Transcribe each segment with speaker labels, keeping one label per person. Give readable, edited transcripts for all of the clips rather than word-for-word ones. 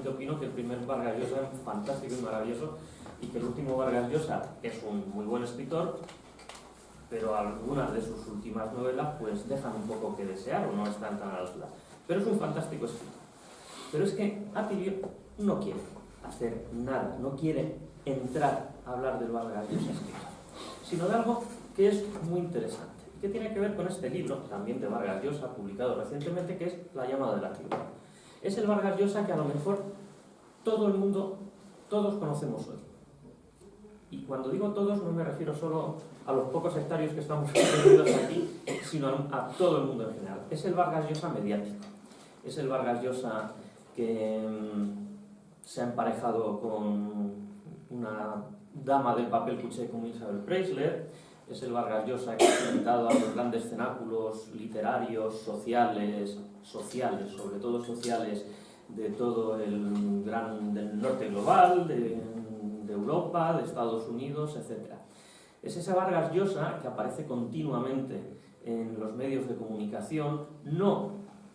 Speaker 1: sinceramente opino que el primer Vargas Llosa es fantástico y maravilloso, y que el último Vargas Llosa es un muy buen escritor, pero algunas de sus últimas novelas pues dejan un poco que desear o no están tan a la altura. Pero es un fantástico escritor. Pero es que Atilio no quiere hacer nada, no quiere entrar a hablar del Vargas Llosa escritor, sino de algo que es muy interesante, que tiene que ver con este libro, también de Vargas Llosa, publicado recientemente, que es La llamada de la tribu. Es el Vargas Llosa que a lo mejor todo el mundo, todos conocemos hoy. Y cuando digo todos no me refiero solo a los pocos sectarios que estamos reunidos aquí, sino a todo el mundo en general. Es el Vargas Llosa mediático. Es el Vargas Llosa que se ha emparejado con una dama del papel cuché como Isabel Preisler. Es el Vargas Llosa que ha invitado a los grandes cenáculos literarios, sociales, sobre todo sociales, de todo el del norte global, de Europa, de Estados Unidos, etc. Es ese Vargas Llosa que aparece continuamente en los medios de comunicación, no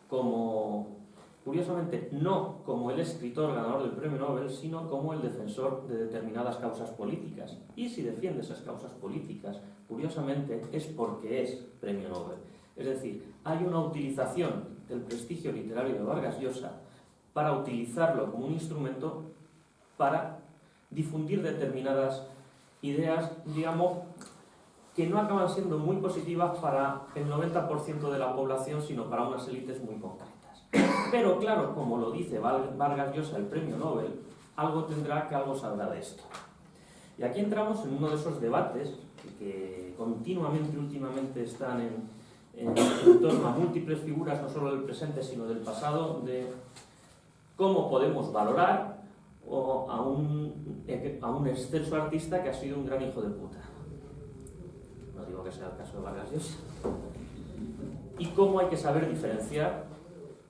Speaker 1: como, curiosamente, no como el escritor ganador del premio Nobel, sino como el defensor de determinadas causas políticas. Y si defiende esas causas políticas, curiosamente, es porque es premio Nobel. Es decir, hay una utilización del prestigio literario de Vargas Llosa para utilizarlo como un instrumento para difundir determinadas ideas, digamos, que no acaban siendo muy positivas para el 90% de la población, sino para unas élites muy concretas. Pero claro, como lo dice Vargas Llosa, el premio Nobel, algo tendrá que algo saldrá de esto. Y aquí entramos en uno de esos debates que continuamente, últimamente están en torno a múltiples figuras, no solo del presente, sino del pasado, de cómo podemos valorar a un excelso artista que ha sido un gran hijo de puta. No digo que sea el caso de Vargas Llosa. Y cómo hay que saber diferenciar,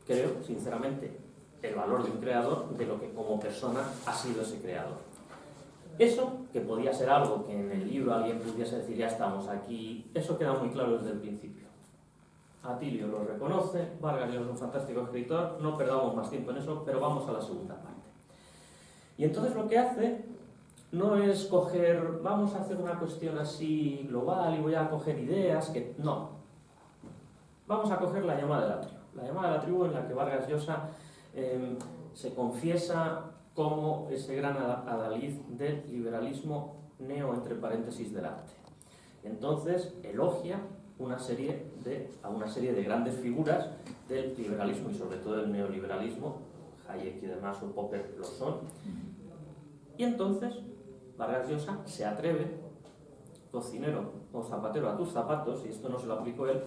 Speaker 1: creo, sinceramente, el valor de un creador de lo que como persona ha sido ese creador. Eso, que podía ser algo que en el libro alguien pudiese decir, ya estamos aquí, eso queda muy claro desde el principio. Atilio lo reconoce, Vargas Llosa es un fantástico escritor, no perdamos más tiempo en eso, pero vamos a la segunda parte. Y entonces lo que hace no es coger, vamos a hacer una cuestión así global y voy a coger ideas, que no. Vamos a coger la llamada de la tribu. La llamada de la tribu en la que Vargas Llosa se confiesa como ese gran adalid del liberalismo neo, entre paréntesis, del arte. Entonces elogia a una serie de grandes figuras del liberalismo y sobre todo del neoliberalismo, Hayek y demás, o Popper lo son. Y entonces Vargas Llosa se atreve, cocinero o zapatero a tus zapatos, y esto no se lo aplicó él,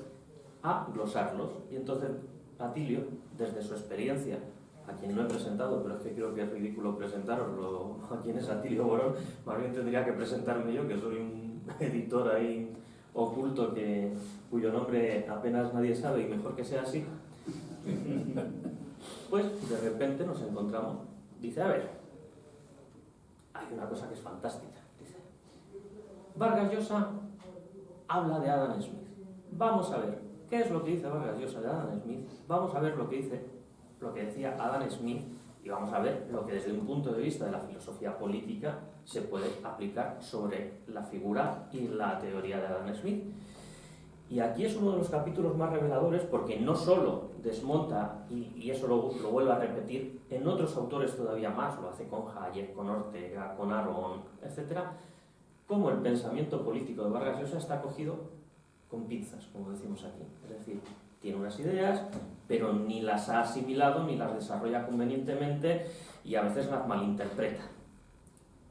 Speaker 1: a glosarlos. Y entonces Atilio, desde su experiencia, a quien no he presentado, pero es que creo que es ridículo presentaroslo a quien es Atilio Borón, más bien tendría que presentarme yo, que soy un editor ahí oculto cuyo nombre apenas nadie sabe, y mejor que sea así. Pues de repente nos encontramos, dice, a ver, hay una cosa que es fantástica, dice, Vargas Llosa habla de Adam Smith. Vamos a ver, ¿qué es lo que dice Vargas Llosa de Adam Smith? Vamos a ver lo que decía Adam Smith, y vamos a ver lo que desde un punto de vista de la filosofía política se puede aplicar sobre la figura y la teoría de Adam Smith. Y aquí es uno de los capítulos más reveladores porque no solo desmonta, y eso lo vuelve a repetir en otros autores todavía más, lo hace con Hayek, con Ortega, con Aron, etc., cómo el pensamiento político de Vargas Llosa está cogido con pinzas, como decimos aquí. Es decir, tiene unas ideas, pero ni las ha asimilado ni las desarrolla convenientemente y a veces las malinterpreta.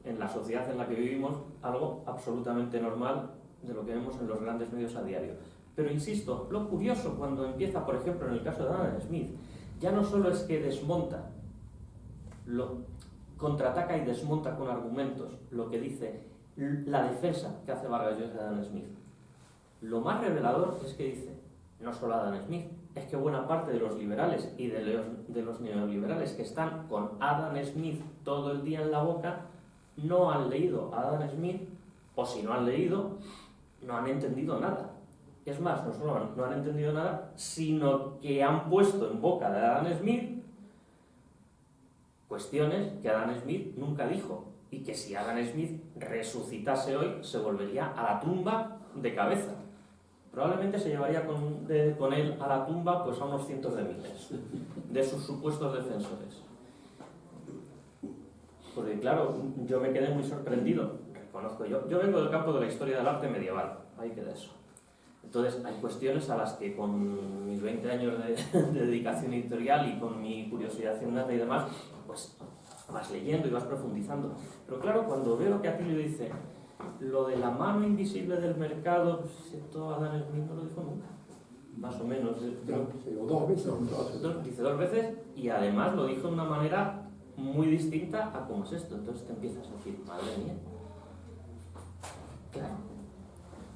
Speaker 1: En la sociedad en la que vivimos, algo absolutamente normal de lo que vemos en los grandes medios a diario. Pero insisto, lo curioso cuando empieza, por ejemplo, en el caso de Adam Smith, ya no solo es que desmonta, lo contraataca y desmonta con argumentos lo que dice la defensa que hace Vargas Llosa de Adam Smith. Lo más revelador es que dice, no solo Adam Smith, es que buena parte de los liberales y de los neoliberales que están con Adam Smith todo el día en la boca no han leído a Adam Smith, o si no han leído, no han entendido nada. Es más, no solo no han entendido nada, sino que han puesto en boca de Adam Smith cuestiones que Adam Smith nunca dijo, y que si Adam Smith resucitase hoy se volvería a la tumba de cabeza. Probablemente se llevaría con él a la tumba pues a unos cientos de miles de sus supuestos defensores. Porque claro, yo me quedé muy sorprendido, reconozco yo vengo del campo de la historia del arte medieval, ahí queda eso. Entonces hay cuestiones a las que con mis 20 años de dedicación editorial y con mi curiosidad innata y demás, pues vas leyendo y vas profundizando. Pero claro, cuando veo que Atilio dice lo de la mano invisible del mercado, pues esto Adam Smith no lo dijo nunca, más o menos. Dice dos veces y además lo dijo de una manera muy distinta a cómo es esto. Entonces te empiezas a decir, madre mía. Claro.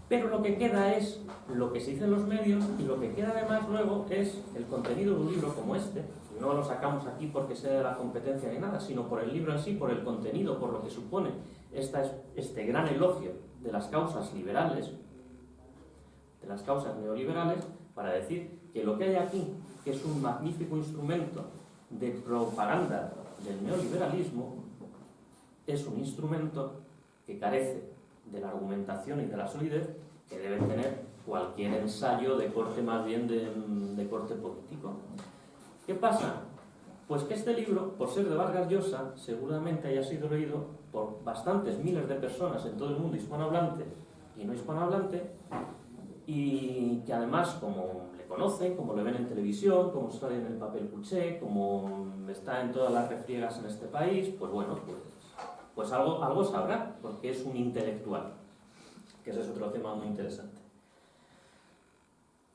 Speaker 1: Pero lo que queda es lo que se dice en los medios y lo que queda además luego es el contenido de un libro como este. No lo sacamos aquí porque sea de la competencia ni nada, sino por el libro en sí, por el contenido, por lo que supone este gran elogio de las causas liberales, de las causas neoliberales, para decir que lo que hay aquí, que es un magnífico instrumento de propaganda del neoliberalismo, es un instrumento que carece de la argumentación y de la solidez que debe tener cualquier ensayo de corte más bien de corte político. ¿Qué pasa? Pues que este libro, por ser de Vargas Llosa, seguramente haya sido leído por bastantes miles de personas en todo el mundo hispanohablante y no hispanohablante, y que además, como le conocen, como le ven en televisión, como sale en el papel cuché, como está en todas las refriegas en este país, pues bueno, pues algo sabrá, porque es un intelectual, que ese es otro tema muy interesante.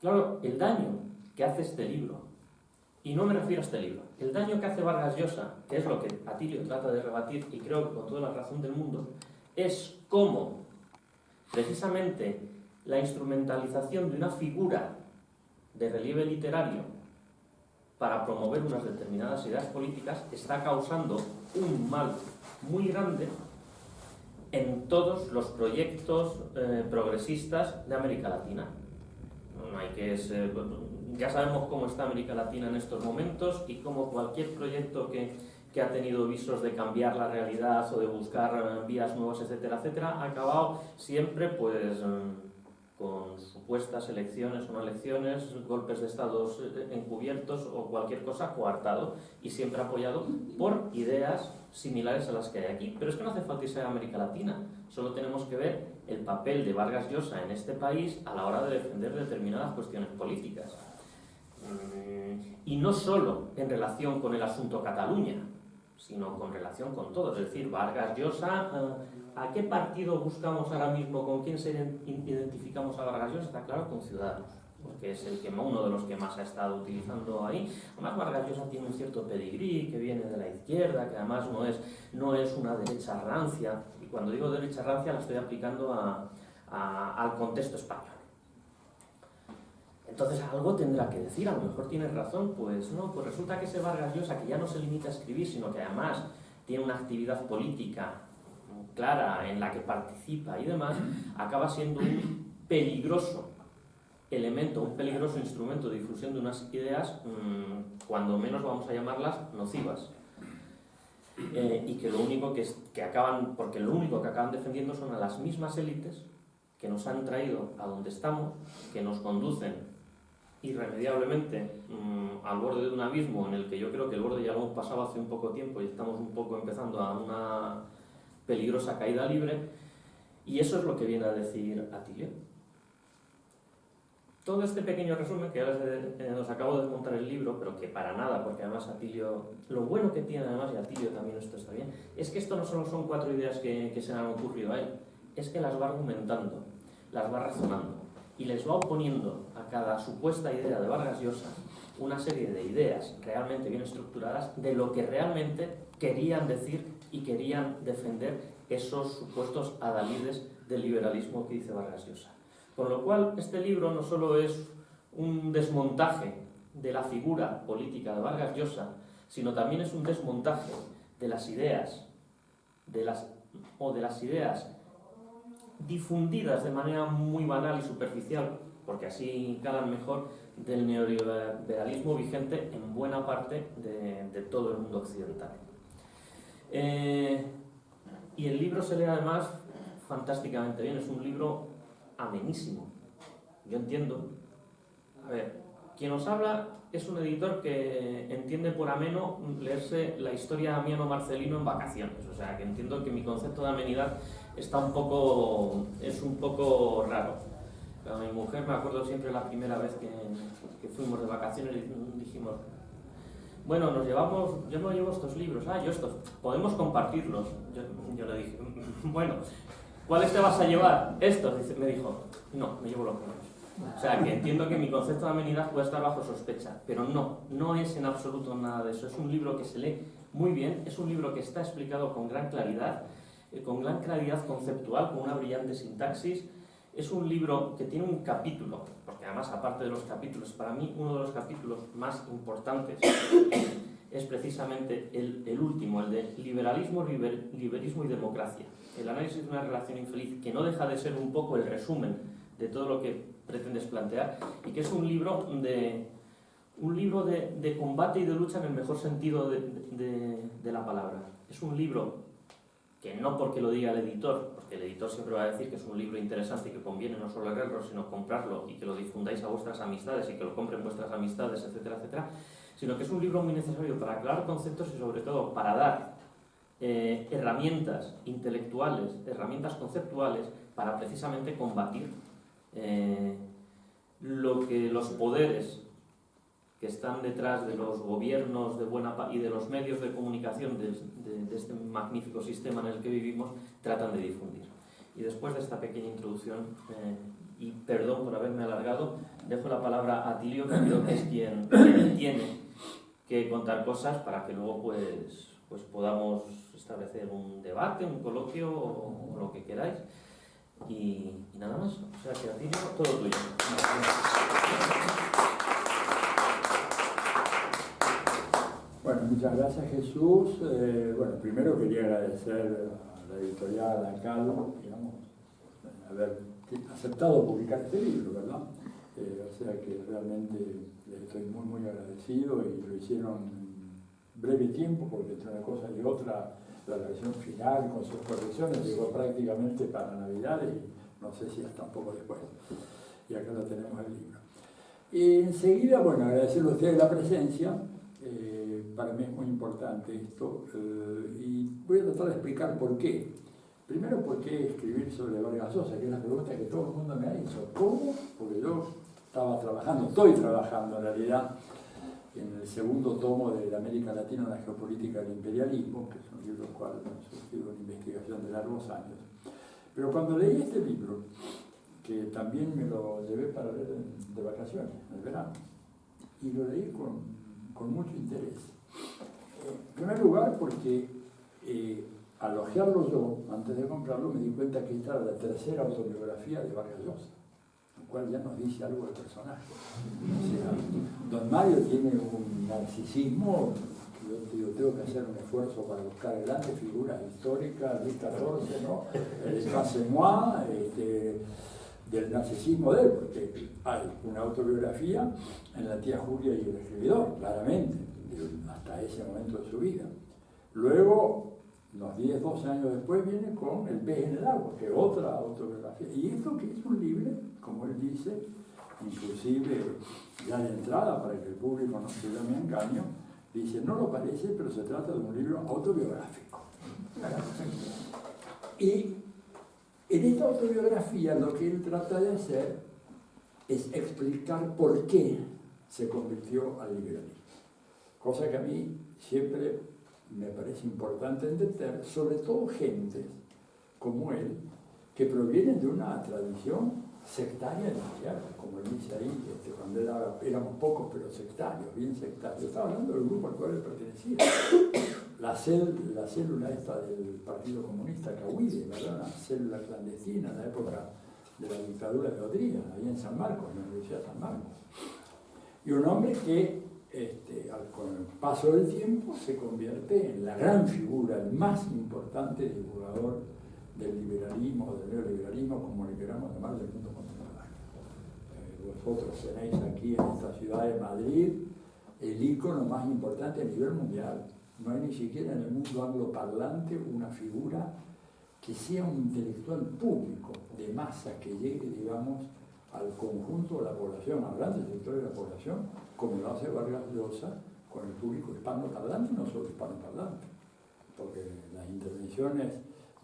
Speaker 1: Claro, el daño que hace este libro, y no me refiero a este libro, el daño que hace Vargas Llosa, que es lo que Atilio trata de rebatir, y creo que con toda la razón del mundo, es cómo precisamente la instrumentalización de una figura de relieve literario para promover unas determinadas ideas políticas está causando un mal muy grande en todos los proyectos progresistas de América Latina. No hay que ya sabemos cómo está América Latina en estos momentos y cómo cualquier proyecto que ha tenido visos de cambiar la realidad o de buscar vías nuevas, etcétera, etcétera, ha acabado siempre pues con supuestas elecciones o no elecciones, golpes de estados encubiertos o cualquier cosa coartado, y siempre apoyado por ideas similares a las que hay aquí. Pero es que no hace falta irse a América Latina, solo tenemos que ver el papel de Vargas Llosa en este país a la hora de defender determinadas cuestiones políticas. Y no solo en relación con el asunto Cataluña, sino con relación con todo. Es decir, Vargas Llosa, ¿a qué partido buscamos ahora mismo? ¿Con quién identificamos a Vargas Llosa? Está claro, con Ciudadanos, porque es uno de los que más ha estado utilizando ahí. Además, Vargas Llosa tiene un cierto pedigrí, que viene de la izquierda, que además no es una derecha rancia, y cuando digo derecha rancia la estoy aplicando al contexto español. Entonces algo tendrá que decir, a lo mejor tienes razón, pues no, pues resulta que ese Vargas Llosa, que ya no se limita a escribir, sino que además tiene una actividad política clara en la que participa y demás, acaba siendo un peligroso elemento, un peligroso instrumento de difusión de unas ideas, cuando menos vamos a llamarlas nocivas. Y que lo único que acaban defendiendo son a las mismas élites que nos han traído a donde estamos, que nos conducen irremediablemente al borde de un abismo en el que yo creo que el borde ya lo hemos pasado hace un poco tiempo y estamos un poco empezando a una peligrosa caída libre, y eso es lo que viene a decir Atilio. Todo este pequeño resumen, que ahora os acabo de desmontar el libro, pero que para nada, porque además Atilio, lo bueno que tiene además, y Atilio también esto está bien, es que esto no solo son 4 ideas que se le han ocurrido a él, es que las va argumentando, las va razonando, y les va oponiendo a cada supuesta idea de Vargas Llosa una serie de ideas realmente bien estructuradas de lo que realmente querían decir y querían defender esos supuestos adalides del liberalismo que dice Vargas Llosa. Con lo cual, este libro no solo es un desmontaje de la figura política de Vargas Llosa, sino también es un desmontaje de las ideas, de las ideas difundidas de manera muy banal y superficial, porque así calan mejor, del neoliberalismo vigente en buena parte de todo el mundo occidental. Y el libro se lee además fantásticamente bien, es un libro amenísimo. Yo entiendo, a ver, quien os habla es un editor que entiende por ameno leerse la historia de Amiano Marcelino en vacaciones, o sea que entiendo que mi concepto de amenidad es un poco raro. Pero mi mujer, me acuerdo siempre la primera vez que fuimos de vacaciones, dijimos, bueno, yo no llevo estos libros, yo estos, podemos compartirlos. Yo le dije, bueno, ¿cuáles te vas a llevar? Estos, me dijo, no, me llevo los míos. O sea, que entiendo que mi concepto de amenidad puede estar bajo sospecha, pero no es en absoluto nada de eso. Es un libro que se lee muy bien, es un libro que está explicado con gran claridad conceptual, con una brillante sintaxis. Es un libro que tiene un capítulo, porque además, aparte de los capítulos, para mí uno de los capítulos más importantes es precisamente el último, el de liberalismo, liberismo y democracia. El análisis de una relación infeliz, que no deja de ser un poco el resumen de todo lo que pretendes plantear, y que es un libro de combate y de lucha en el mejor sentido de la palabra. Es un libro que no porque lo diga el editor, porque el editor siempre va a decir que es un libro interesante y que conviene no solo leerlo, sino comprarlo y que lo difundáis a vuestras amistades y que lo compren vuestras amistades, etcétera, etcétera, sino que es un libro muy necesario para aclarar conceptos y sobre todo para dar herramientas intelectuales, herramientas conceptuales para precisamente combatir lo que los poderes que están detrás de los gobiernos y de los medios de comunicación de este magnífico sistema en el que vivimos tratan de difundir. Y después de esta pequeña introducción, y perdón por haberme alargado, dejo la palabra a Tilio, que creo que es quien tiene que contar cosas para que luego pues podamos establecer un debate, un coloquio o lo que queráis. Y nada más, o sea que Atilio, todo tuyo.
Speaker 2: Bueno, muchas gracias Jesús. Bueno, primero quería agradecer a la editorial, a Calvo, digamos, haber aceptado publicar este libro, ¿verdad? O sea que realmente les estoy muy, muy agradecido y lo hicieron en breve tiempo, porque entre una cosa y otra, la versión final con sus correcciones llegó prácticamente para Navidad y no sé si hasta un poco después. Y acá lo tenemos el libro. Y enseguida, bueno, agradecerle a ustedes la presencia. Para mí es muy importante esto y voy a tratar de explicar por qué. Primero, por qué escribir sobre Vargas Llosa, que es la pregunta que todo el mundo me ha hecho. ¿Cómo? Porque yo estoy trabajando en realidad en el segundo tomo de la América Latina, una geopolítica del imperialismo, que es un libro cual ha surgido una investigación de largos años. Pero cuando leí este libro, que también me lo llevé para leer de vacaciones, en el verano, y lo leí con mucho interés. En primer lugar, porque al hojearlo yo, antes de comprarlo, me di cuenta que esta era la tercera autobiografía de Vargas Llosa, lo cual ya nos dice algo del personaje. O sea, don Mario tiene un narcisismo que yo tengo que hacer un esfuerzo para buscar grandes figuras históricas, Luis XIV, ¿no? El Passez-moi, del narcisismo de él, porque hay una autobiografía en la tía Julia y el escribidor, claramente, hasta ese momento de su vida. Luego, unos 10, 12 años después, viene con El pez en el agua, que es otra autobiografía. Y esto que es un libro, como él dice, inclusive ya de entrada, para que el público no se llame engaño, dice, no lo parece, pero se trata de un libro autobiográfico. Y en esta autobiografía lo que él trata de hacer es explicar por qué se convirtió al liberalismo. Cosa que a mí siempre me parece importante entender, sobre todo gentes como él, que provienen de una tradición sectaria de la izquierda, como él dice ahí, cuando éramos pocos pero sectarios, bien sectarios. Estaba hablando del grupo al cual él pertenecía. La célula esta del Partido Comunista Cahuide, ¿verdad? Una célula clandestina en la época de la dictadura de Odría, ahí en San Marcos, en la Universidad de San Marcos. Y un hombre que, con el paso del tiempo, se convierte en la gran figura, el más importante divulgador del liberalismo, del neoliberalismo, como le queramos llamar, del mundo contemporáneo. Vosotros tenéis aquí en esta ciudad de Madrid el ícono más importante a nivel mundial no hay ni siquiera en el mundo angloparlante una figura que sea un intelectual público de masa que llegue, digamos, al conjunto de la población, a grandes sectores de la población, como lo hace Vargas Llosa con el público hispanoparlante y no solo hispanoparlante, porque las intervenciones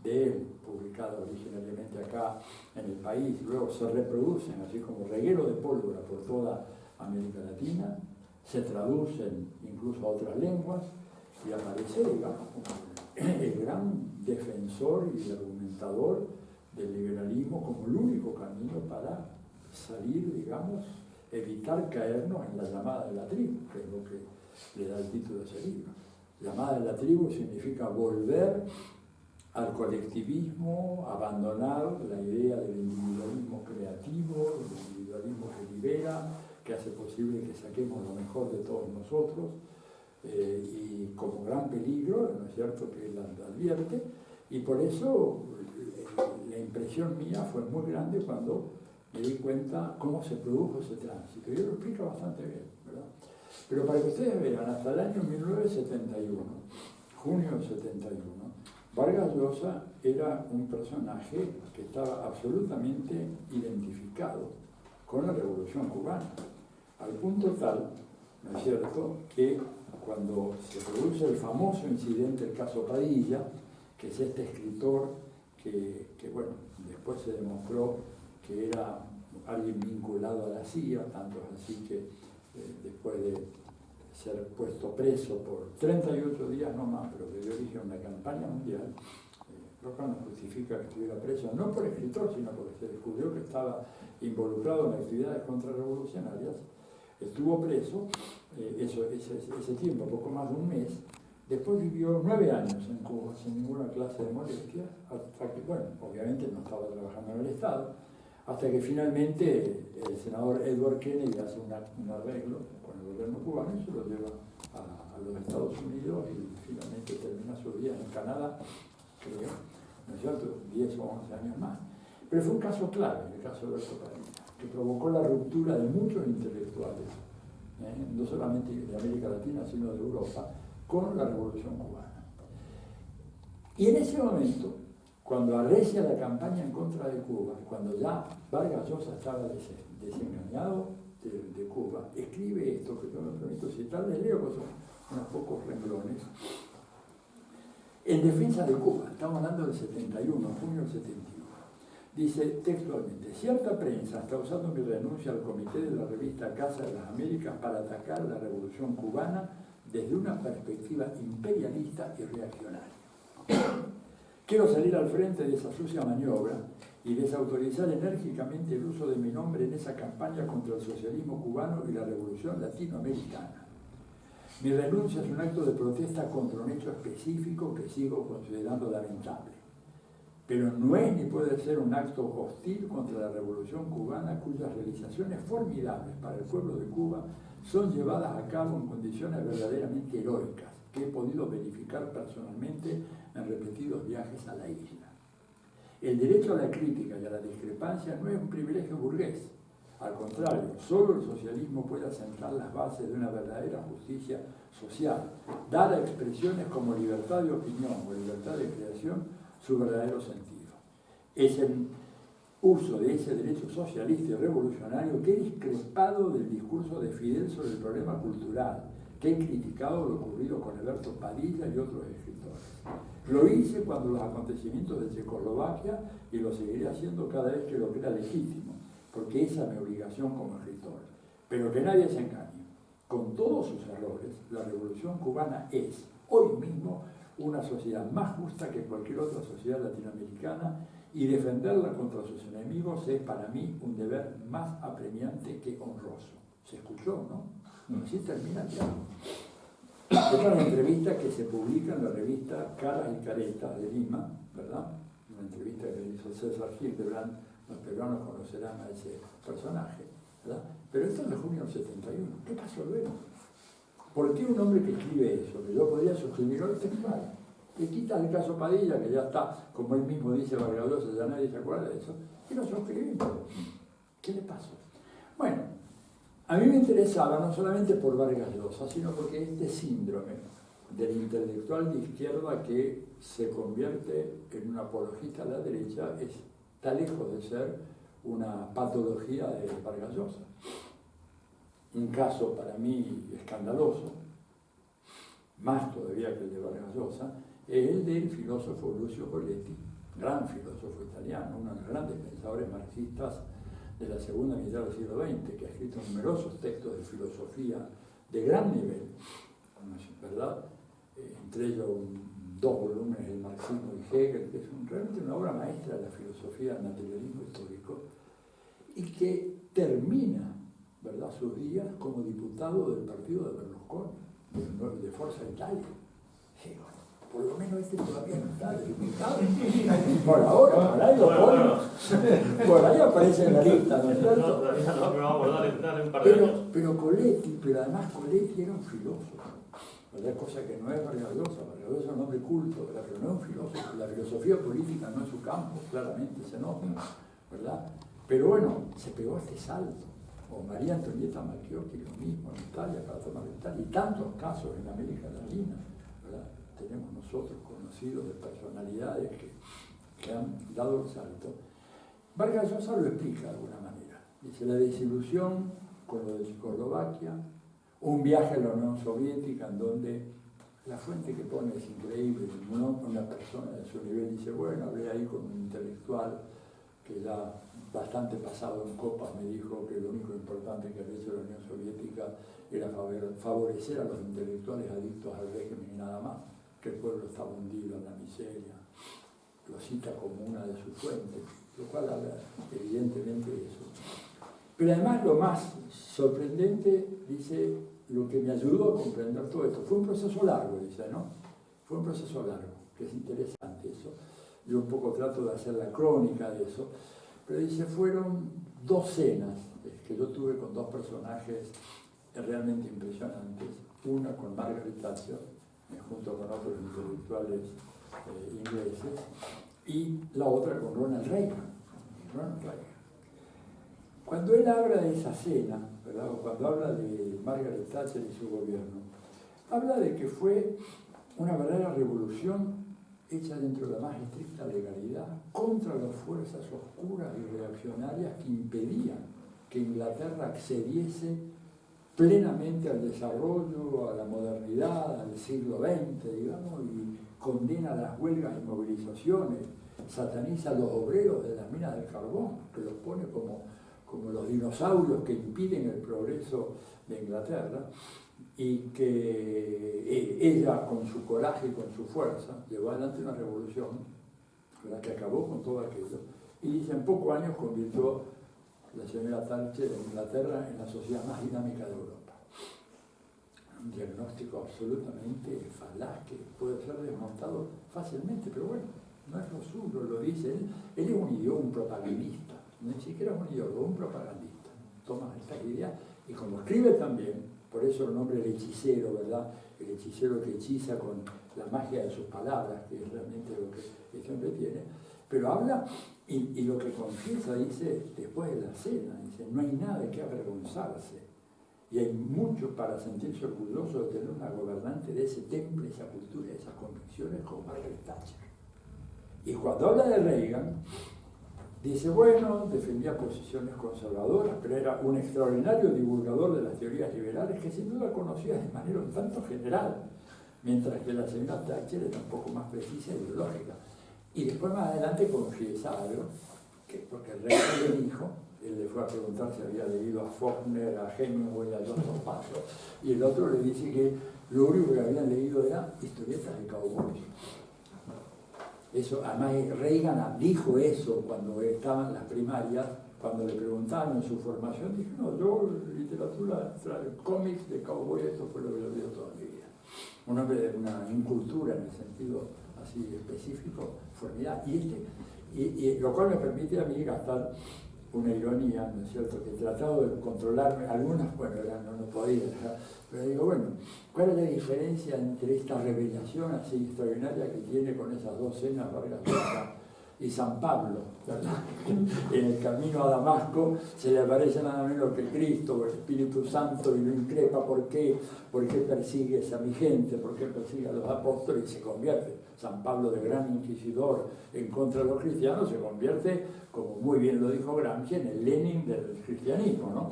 Speaker 2: de él, publicadas originariamente acá en el país, luego se reproducen así como reguero de pólvora por toda América Latina, se traducen incluso a otras lenguas y aparece, digamos, como el gran defensor y argumentador del liberalismo como el único camino para salir, digamos, evitar caernos en la llamada de la tribu, que es lo que le da el título de ese libro. Llamada de la tribu significa volver al colectivismo, abandonar la idea del individualismo creativo, del individualismo que libera, que hace posible que saquemos lo mejor de todos nosotros, y como gran peligro, ¿no es cierto?, que él advierte, y por eso la impresión mía fue muy grande cuando me di cuenta cómo se produjo ese tránsito. Yo lo explico bastante bien, ¿verdad? Pero para que ustedes vean, hasta el año 1971, junio del 71, Vargas Llosa era un personaje que estaba absolutamente identificado con la Revolución Cubana, al punto tal, ¿no es cierto?, que cuando se produce el famoso incidente, el caso Padilla, que es este escritor que bueno, después se demostró que era alguien vinculado a la CIA, tanto es así que después de ser puesto preso por 38 días no más, pero que dio origen a una campaña mundial, Roca no justifica que estuviera preso, no por escritor, sino porque se descubrió que estaba involucrado en actividades contrarrevolucionarias. Estuvo preso ese tiempo, poco más de un mes. Después vivió 9 años en Cuba sin ninguna clase de molestia, hasta que, bueno, obviamente no estaba trabajando en el Estado, hasta que finalmente el senador Edward Kennedy hace un arreglo con el gobierno cubano y se lo lleva a los Estados Unidos y finalmente termina su vida en Canadá, creo, ¿no es cierto?, 10 o 11 años más. Pero fue un caso clave, el caso de Alberto Padilla, que provocó la ruptura de muchos intelectuales, no solamente de América Latina, sino de Europa, con la Revolución Cubana. Y en ese momento, cuando arrecia la campaña en contra de Cuba, cuando ya Vargas Llosa estaba desengañado de Cuba, escribe esto, que yo me permito citar, les leo, que son unos pocos renglones, en defensa de Cuba. Estamos hablando del 71, junio del 71. Dice textualmente: cierta prensa está usando mi renuncia al comité de la revista Casa de las Américas para atacar la Revolución Cubana desde una perspectiva imperialista y reaccionaria. Quiero salir al frente de esa sucia maniobra y desautorizar enérgicamente el uso de mi nombre en esa campaña contra el socialismo cubano y la revolución latinoamericana. Mi renuncia es un acto de protesta contra un hecho específico que sigo considerando lamentable, pero no es ni puede ser un acto hostil contra la revolución cubana, cuyas realizaciones formidables para el pueblo de Cuba son llevadas a cabo en condiciones verdaderamente heroicas, que he podido verificar personalmente en repetidos viajes a la isla. El derecho a la crítica y a la discrepancia no es un privilegio burgués. Al contrario, solo el socialismo puede asentar las bases de una verdadera justicia social, dar a expresiones como libertad de opinión o libertad de creación su verdadero sentido. Es el uso de ese derecho socialista y revolucionario que he discrepado del discurso de Fidel sobre el problema cultural, que he criticado lo ocurrido con Alberto Padilla y otros escritores. Lo hice cuando los acontecimientos de Checoslovaquia y lo seguiré haciendo cada vez que lo crea legítimo, porque esa es mi obligación como escritor. Pero que nadie se engañe. Con todos sus errores, la revolución cubana es, hoy mismo, una sociedad más justa que cualquier otra sociedad latinoamericana, y defenderla contra sus enemigos es para mí un deber más apremiante que honroso. Se escuchó, ¿no? Así termina ya. Esta es una entrevista que se publica en la revista Caras y Caretas de Lima, ¿verdad? Una entrevista que hizo César Hildebrand, los peruanos conocerán a ese personaje, ¿verdad? Pero esto es de junio del 71. ¿Qué pasó luego? ¿Por qué un hombre que escribe eso, que yo podría suscribir hoy textual, que quita el caso Padilla, que ya está, como él mismo dice Vargas Llosa, ya nadie se acuerda de eso, y lo suscribimos? ¿Qué le pasó? Bueno, a mí me interesaba no solamente por Vargas Llosa, sino porque este síndrome del intelectual de izquierda que se convierte en un apologista a la derecha está lejos de ser una patología de Vargas Llosa. Un caso para mí escandaloso, más todavía que el de Vargas Llosa, es el del filósofo Lucio Coletti, gran filósofo italiano, uno de los grandes pensadores marxistas de la segunda mitad del siglo XX, que ha escrito numerosos textos de filosofía de gran nivel, ¿verdad? Entre ellos dos volúmenes, El marxismo y Hegel, que es realmente una obra maestra de la filosofía del materialismo histórico, y que termina, ¿verdad?, sus días como diputado del partido de Berlusconi, de Forza Italia. Sí, por lo menos este todavía no está de diputado. Por ahora, por ahí lo ponen. Por ahí aparece en la lista, ¿no es cierto?
Speaker 1: No, todavía no, pero vamos a dar un par de años.
Speaker 2: Pero Coletti, pero además Coletti era un filósofo. ¿Verdad? Cosa que no es Vargas Llosa. Vargas Llosa es un hombre culto, ¿verdad? Pero no es un filósofo. La filosofía política no es su campo, claramente se nota, ¿verdad? Pero bueno, se pegó este salto. O María Antonieta Malchiocchi, lo mismo en Italia, para tomar Italia, y tantos casos en América Latina, ¿verdad? Tenemos nosotros conocidos de personalidades que han dado el salto. Vargas Llosa lo explica de alguna manera. Dice, la desilusión con lo de Checoslovaquia, un viaje a la Unión Soviética en donde la fuente que pone es increíble. Una persona de su nivel dice, bueno, hablé ahí con un intelectual que ya bastante pasado en copas me dijo que lo único importante que había hecho la Unión Soviética era favorecer a los intelectuales adictos al régimen y nada más, que el pueblo estaba hundido en la miseria. Lo cita como una de sus fuentes, lo cual habla evidentemente de eso. Pero además lo más sorprendente, dice, lo que me ayudó a comprender todo esto, fue un proceso largo, dice, ¿no? Fue un proceso largo, que es interesante eso. Yo un poco trato de hacer la crónica de eso, pero dice, fueron 2 cenas que yo tuve con 2 personajes realmente impresionantes. Una con Margaret Thatcher, junto con otros intelectuales ingleses, y la otra con Ronald Reagan. Cuando él habla de esa cena, ¿verdad?, o cuando habla de Margaret Thatcher y su gobierno, habla de que fue una verdadera revolución hecha dentro de la más estricta legalidad contra las fuerzas oscuras y reaccionarias que impedían que Inglaterra accediese plenamente al desarrollo, a la modernidad, al siglo XX, digamos, y condena las huelgas y movilizaciones, sataniza a los obreros de las minas del carbón, que los pone como los dinosaurios que impiden el progreso de Inglaterra, y que ella, con su coraje y con su fuerza, llevó adelante una revolución, ¿verdad?, que acabó con todo aquello, y dice, en pocos años convirtió la señora Thatcher en Inglaterra en la sociedad más dinámica de Europa. Un diagnóstico absolutamente falaz que puede ser desmontado fácilmente, pero bueno, no es lo suyo, lo dice él. Él es un ideólogo, un propagandista, ni siquiera es un ideólogo, un propagandista. Toma esta idea y como escribe también, por eso el nombre el hechicero, ¿verdad? El hechicero que hechiza con la magia de sus palabras, que es realmente lo que este hombre tiene, pero habla y lo que confiesa, dice, después de la cena, dice, no hay nada de qué avergonzarse. Y hay mucho para sentirse orgulloso de tener una gobernante de ese temple, esa cultura, esas convicciones como Margaret Thatcher. Y cuando habla de Reagan, dice, bueno, defendía posiciones conservadoras, pero era un extraordinario divulgador de las teorías liberales que sin duda conocía de manera un tanto general, mientras que la señora Thatcher era un poco más precisa e ideológica. Y después más adelante confiesa algo, que porque Reagan le dijo, él le fue a preguntar si había leído a Faulkner, a Hemingway, a John Paso, y el otro le dice que lo único que habían leído era historietas de cowboys. Eso, además Reagan dijo eso cuando estaban las primarias, cuando le preguntaban en su formación, dijo, no, yo literatura, cómics de cowboy, esto fue lo que yo leí toda mi vida. Un hombre de una incultura en el sentido así específico, formidable. Y lo cual me permite a mí gastar una ironía, ¿no es cierto?, que he tratado de controlarme, algunas, bueno, no podía, ¿verdad? Pero digo, bueno, ¿cuál es la diferencia entre esta revelación así extraordinaria que tiene con esas 2 cenas Vargas Llosa y San Pablo, ¿verdad? En el camino a Damasco se le aparece nada menos que Cristo, el Espíritu Santo, y lo increpa. ¿Por qué? ¿Por qué persigues a mi gente? ¿Por qué persigues a los apóstoles? Y se convierte. San Pablo, de gran inquisidor en contra de los cristianos, se convierte, como muy bien lo dijo Gramsci, en el Lenin del cristianismo, ¿no?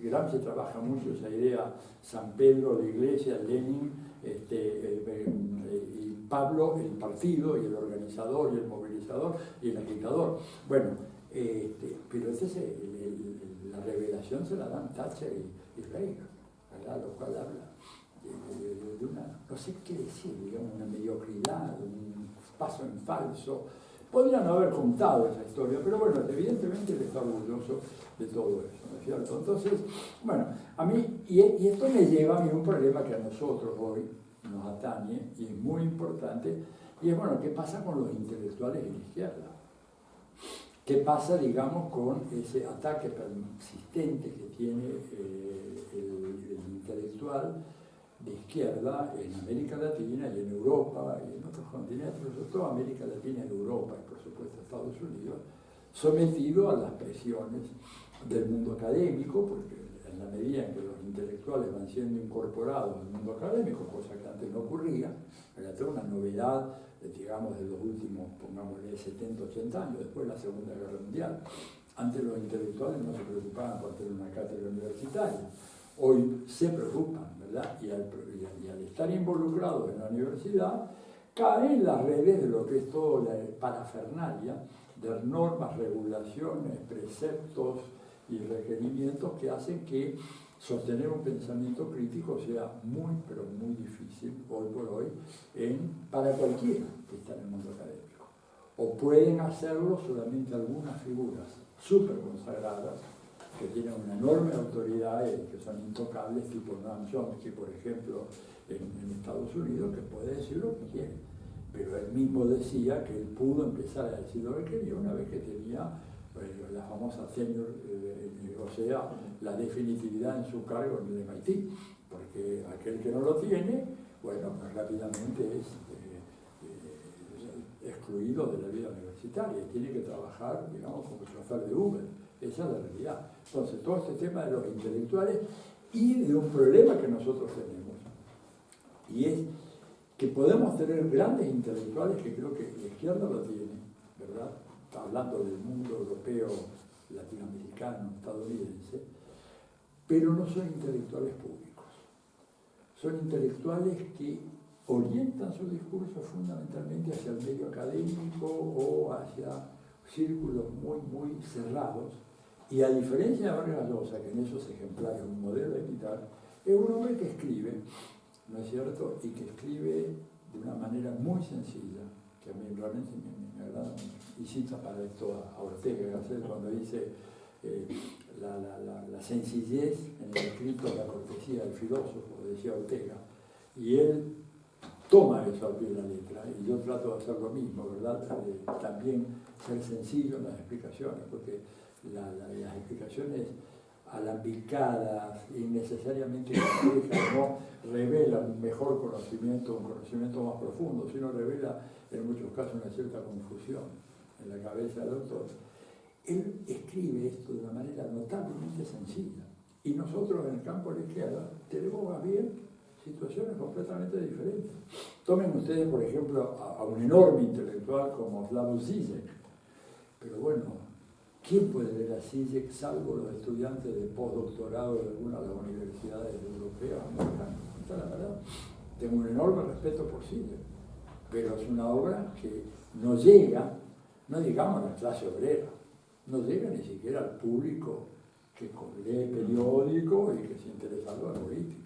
Speaker 2: Gramsci trabaja mucho esa idea, San Pedro, la iglesia, Lenin, y Pablo, el partido, y el organizador, y el movilizador, y el agitador. Bueno, pero la revelación se la dan Thatcher y Reagan, ¿verdad? Lo cual habla de una, no sé qué decir, digamos, una mediocridad, un paso en falso. Podrían no haber contado esa historia, pero bueno, evidentemente él está orgulloso de todo eso, ¿no es cierto? Entonces, bueno, a mí, y esto me lleva a mí un problema que a nosotros hoy nos atañe, y es muy importante, y es, bueno, ¿qué pasa con los intelectuales de la izquierda? ¿Qué pasa, digamos, con ese ataque persistente que tiene el intelectual de izquierda en América Latina y en Europa y en otros continentes, sobre todo América Latina y Europa y por supuesto Estados Unidos, sometido a las presiones del mundo académico, porque en la medida en que los intelectuales van siendo incorporados al mundo académico, cosa que antes no ocurría, era una novedad, digamos, de los últimos, pongámosle, 70, 80 años, después de la Segunda Guerra Mundial. Antes los intelectuales no se preocupaban por tener una cátedra universitaria. Hoy se preocupan, ¿verdad? Y al estar involucrados en la universidad, caen en las redes de lo que es toda la parafernalia de normas, regulaciones, preceptos y requerimientos que hacen que sostener un pensamiento crítico sea muy, pero muy difícil hoy por hoy para cualquiera que está en el mundo académico. O pueden hacerlo solamente algunas figuras súper consagradas que tienen una enorme autoridad y que son intocables, tipo Noam Chomsky, por ejemplo, en Estados Unidos, que puede decir lo que quiere. Pero él mismo decía que él pudo empezar a decir lo que quería una vez que tenía la famosa tenure, o sea, la definitividad en su cargo en el MIT, porque aquel que no lo tiene, bueno, pues rápidamente es excluido de la vida universitaria y tiene que trabajar, digamos, como chofer de Uber. Esa es la realidad. Entonces, todo este tema de los intelectuales y de un problema que nosotros tenemos, y es que podemos tener grandes intelectuales, que creo que la izquierda lo tiene, ¿verdad? Está hablando del mundo europeo, latinoamericano, estadounidense, pero no son intelectuales públicos. Son intelectuales que orientan su discurso fundamentalmente hacia el medio académico o hacia círculos muy, muy cerrados. Y a diferencia de Vargas Llosa, que en esos ejemplares es un modelo de imitar, es un hombre que escribe, ¿no es cierto? Y que escribe de una manera muy sencilla, que a mí realmente me agrada mucho. Y cita para esto a Ortega Gasset cuando dice la sencillez en el escrito, la cortesía del filósofo, decía Ortega. Y él toma eso al pie de la letra, y yo trato de hacer lo mismo, ¿verdad? También ser sencillo en las explicaciones, porque las explicaciones alambicadas, innecesariamente complejas, no revelan un mejor conocimiento, un conocimiento más profundo, sino revela en muchos casos una cierta confusión en la cabeza del autor. Él escribe esto de una manera notablemente sencilla, y nosotros en el campo de la izquierda tenemos más bien situaciones completamente diferentes. Tomen ustedes, por ejemplo, a un enorme intelectual como Slavoj Žižek, pero bueno, ¿quién puede leer a Žižek salvo los estudiantes de postdoctorado de alguna de las universidades europeas, americanas? Esta es la verdad. Tengo un enorme respeto por Žižek, pero es una obra que no llega, no digamos a la clase obrera, no llega ni siquiera al público que lee periódico y que se interesa en la política.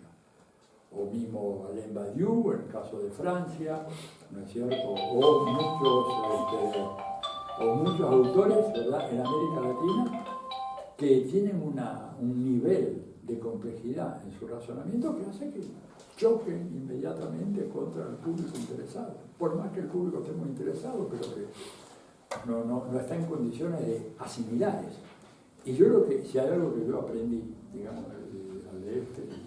Speaker 2: O mismo Alain Badiou, en el caso de Francia, ¿no es cierto? O muchos autores, ¿verdad?, en América Latina, que tienen un nivel de complejidad en su razonamiento que hace que choquen inmediatamente contra el público interesado. Por más que el público esté muy interesado, pero que no está en condiciones de asimilar eso. Y yo creo que si hay algo que yo aprendí, digamos, al leer este libro,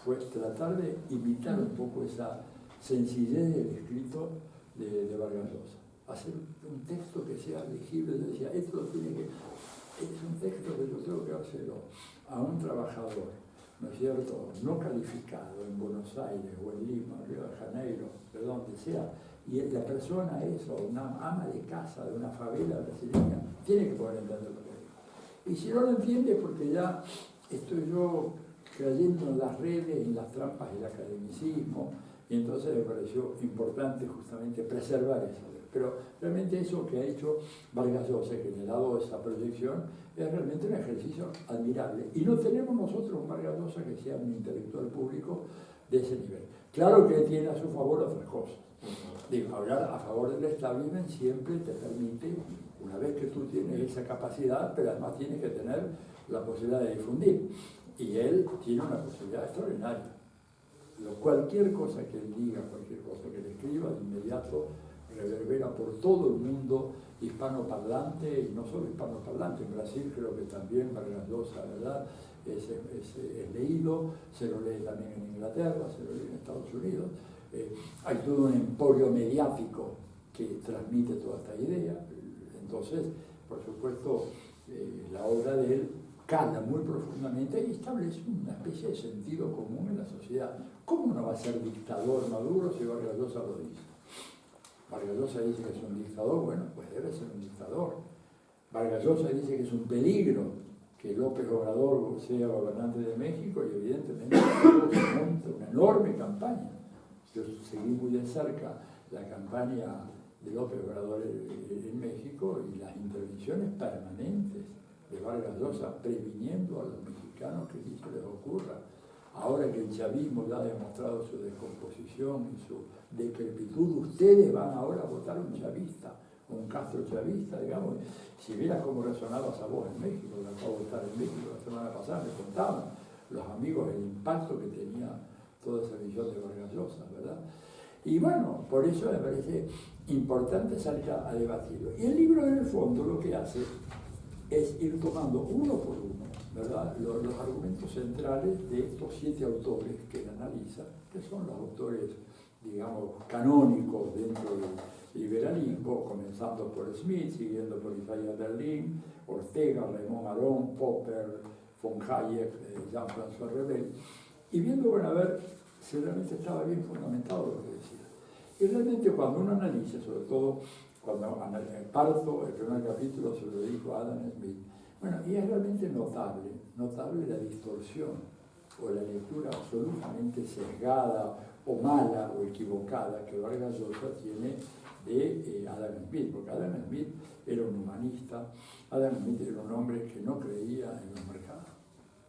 Speaker 2: fue tratar de imitar un poco esa sencillez del escrito de Vargas Llosa. hacer un texto que sea legible. Yo decía, esto tiene que... Es un texto que yo tengo que hacerlo a un trabajador, ¿no es cierto?, no calificado en Buenos Aires o en Lima, en Río de Janeiro, de donde sea, y la persona es una ama de casa de una favela brasileña, tiene que poder entender lo que digo. Y si no lo entiende, porque ya estoy yo creyendo en las redes, en las trampas del academicismo, y entonces me pareció importante justamente preservar eso. Pero realmente eso que ha hecho Vargas Llosa, que le ha dado esa proyección, es realmente un ejercicio admirable. Y no tenemos nosotros un Vargas Llosa que sea un intelectual público de ese nivel. Claro que tiene a su favor otras cosas. Digo, hablar a favor del establishment siempre te permite, una vez que tú tienes esa capacidad, pero además tienes que tener la posibilidad de difundir. Y él tiene una posibilidad extraordinaria. Cualquier cosa que él diga, cualquier cosa que él escriba, de inmediato reverbera por todo el mundo hispanoparlante, y no solo hispanoparlante. En Brasil creo que también Vargas Llosa, ¿verdad?, es leído, se lo lee también en Inglaterra, se lo lee en Estados Unidos. Hay todo un emporio mediático que transmite toda esta idea. Entonces, por supuesto, la obra de él cala muy profundamente y establece una especie de sentido común en la sociedad. ¿Cómo no va a ser dictador Maduro si Vargas Llosa lo dice? Vargas Llosa dice que es un dictador, bueno, pues debe ser un dictador. Vargas Llosa dice que es un peligro que López Obrador sea gobernante de México, y evidentemente se monta una enorme campaña. Yo seguí muy de cerca la campaña de López Obrador en México y las intervenciones permanentes de Vargas Llosa previniendo a los mexicanos que ni se les ocurra. Ahora que el chavismo ya ha demostrado su descomposición y su decrepitud, ustedes van ahora a votar a un chavista, un Castro chavista, digamos. Si vieras cómo resonaba esa voz en México, la acabo de votar en México la semana pasada, me contaban los amigos el impacto que tenía toda esa visión de Vargas Llosa, ¿verdad? Y bueno, por eso me parece importante salir a debatirlo. Y el libro, en el fondo, lo que hace es ir tomando uno por uno, ¿verdad?, los argumentos centrales de estos 7 autores que él analiza, que son los autores, digamos, canónicos dentro del liberalismo, comenzando por Smith, siguiendo por Isaiah Berlin, Ortega, Raymond Aron, Popper, von Hayek, Jean-François Rebel, y viendo, bueno, a ver si realmente estaba bien fundamentado lo que decía. Y realmente cuando uno analiza, sobre todo cuando parto el primer capítulo, se lo dijo Adam Smith, bueno, y es realmente notable la distorsión o la lectura absolutamente sesgada o mala o equivocada que Vargas Llosa tiene de Adam Smith, porque Adam Smith era un humanista, Adam Smith era un hombre que no creía en los mercados,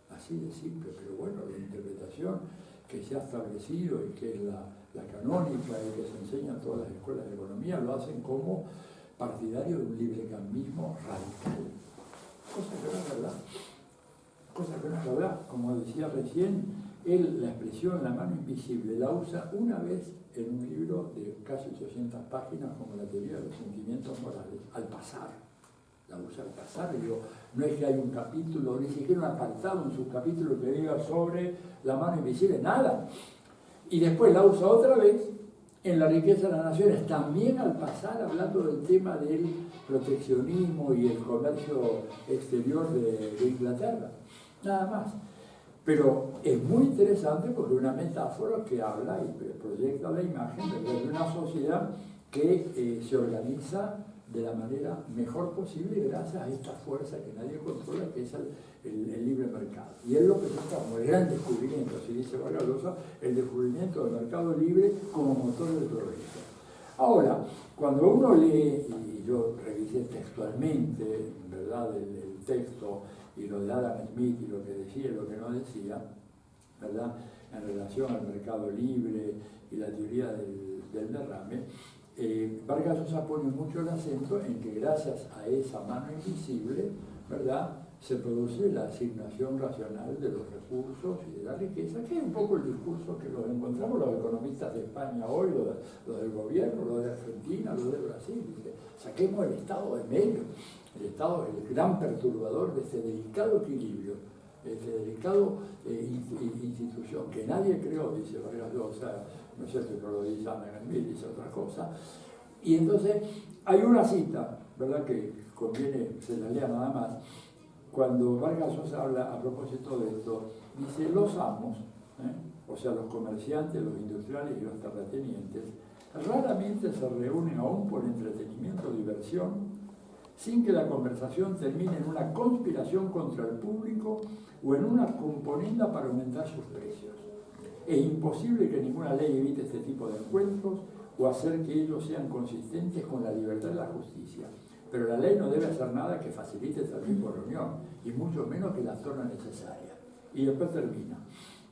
Speaker 2: así de simple, pero bueno, la interpretación que se ha establecido y que es la canónica y que se enseña en todas las escuelas de economía, lo hacen como partidario de un librecambismo radical, cosa que no es verdad. Cosa que no es verdad, como decía recién, él la expresión la mano invisible la usa una vez en un libro de casi 800 páginas como la teoría de los sentimientos morales, al pasar. La usa al pasar, y digo, no es que hay un capítulo, ni siquiera un apartado, un subcapítulo que diga sobre la mano invisible, nada. Y después la usa otra vez en La riqueza de las naciones, también al pasar, hablando del tema del proteccionismo y el comercio exterior de Inglaterra. Nada más. Pero es muy interesante porque es una metáfora que habla y proyecta la imagen de una sociedad que se organiza de la manera mejor posible gracias a esta fuerza que nadie controla, que es el libre mercado. Y es lo que está como el gran descubrimiento, si dice Vargas Llosa, el descubrimiento del mercado libre como motor del progreso. Ahora, cuando uno lee, y yo revisé textualmente, ¿verdad?, el texto y lo de Adam Smith y lo que decía y lo que no decía, ¿verdad?, en relación al mercado libre y la teoría del derrame, Vargas Llosa pone mucho el acento en que gracias a esa mano invisible, ¿verdad?, se produce la asignación racional de los recursos y de la riqueza, que es un poco el discurso que los encontramos los economistas de España hoy, los del gobierno, los de Argentina, los de Brasil. Dice, saquemos el Estado de medio. El Estado es el gran perturbador de este delicado equilibrio, este delicado institución que nadie creó, dice Vargas Llosa, no es cierto que lo dice Adam Smith, dice otra cosa, Y entonces hay una cita, ¿verdad?, que conviene que se la lea nada más, cuando Vargas Llosa habla a propósito de esto, dice: los amos, o sea, los comerciantes, los industriales y los terratenientes, raramente se reúnen aún por entretenimiento o diversión, sin que la conversación termine en una conspiración contra el público o en una componenda para aumentar sus precios. Es imposible que ninguna ley evite este tipo de encuentros o hacer que ellos sean consistentes con la libertad y la justicia. Pero la ley no debe hacer nada que facilite esta tipo de reunión, y mucho menos que la torne necesaria. Y después termina: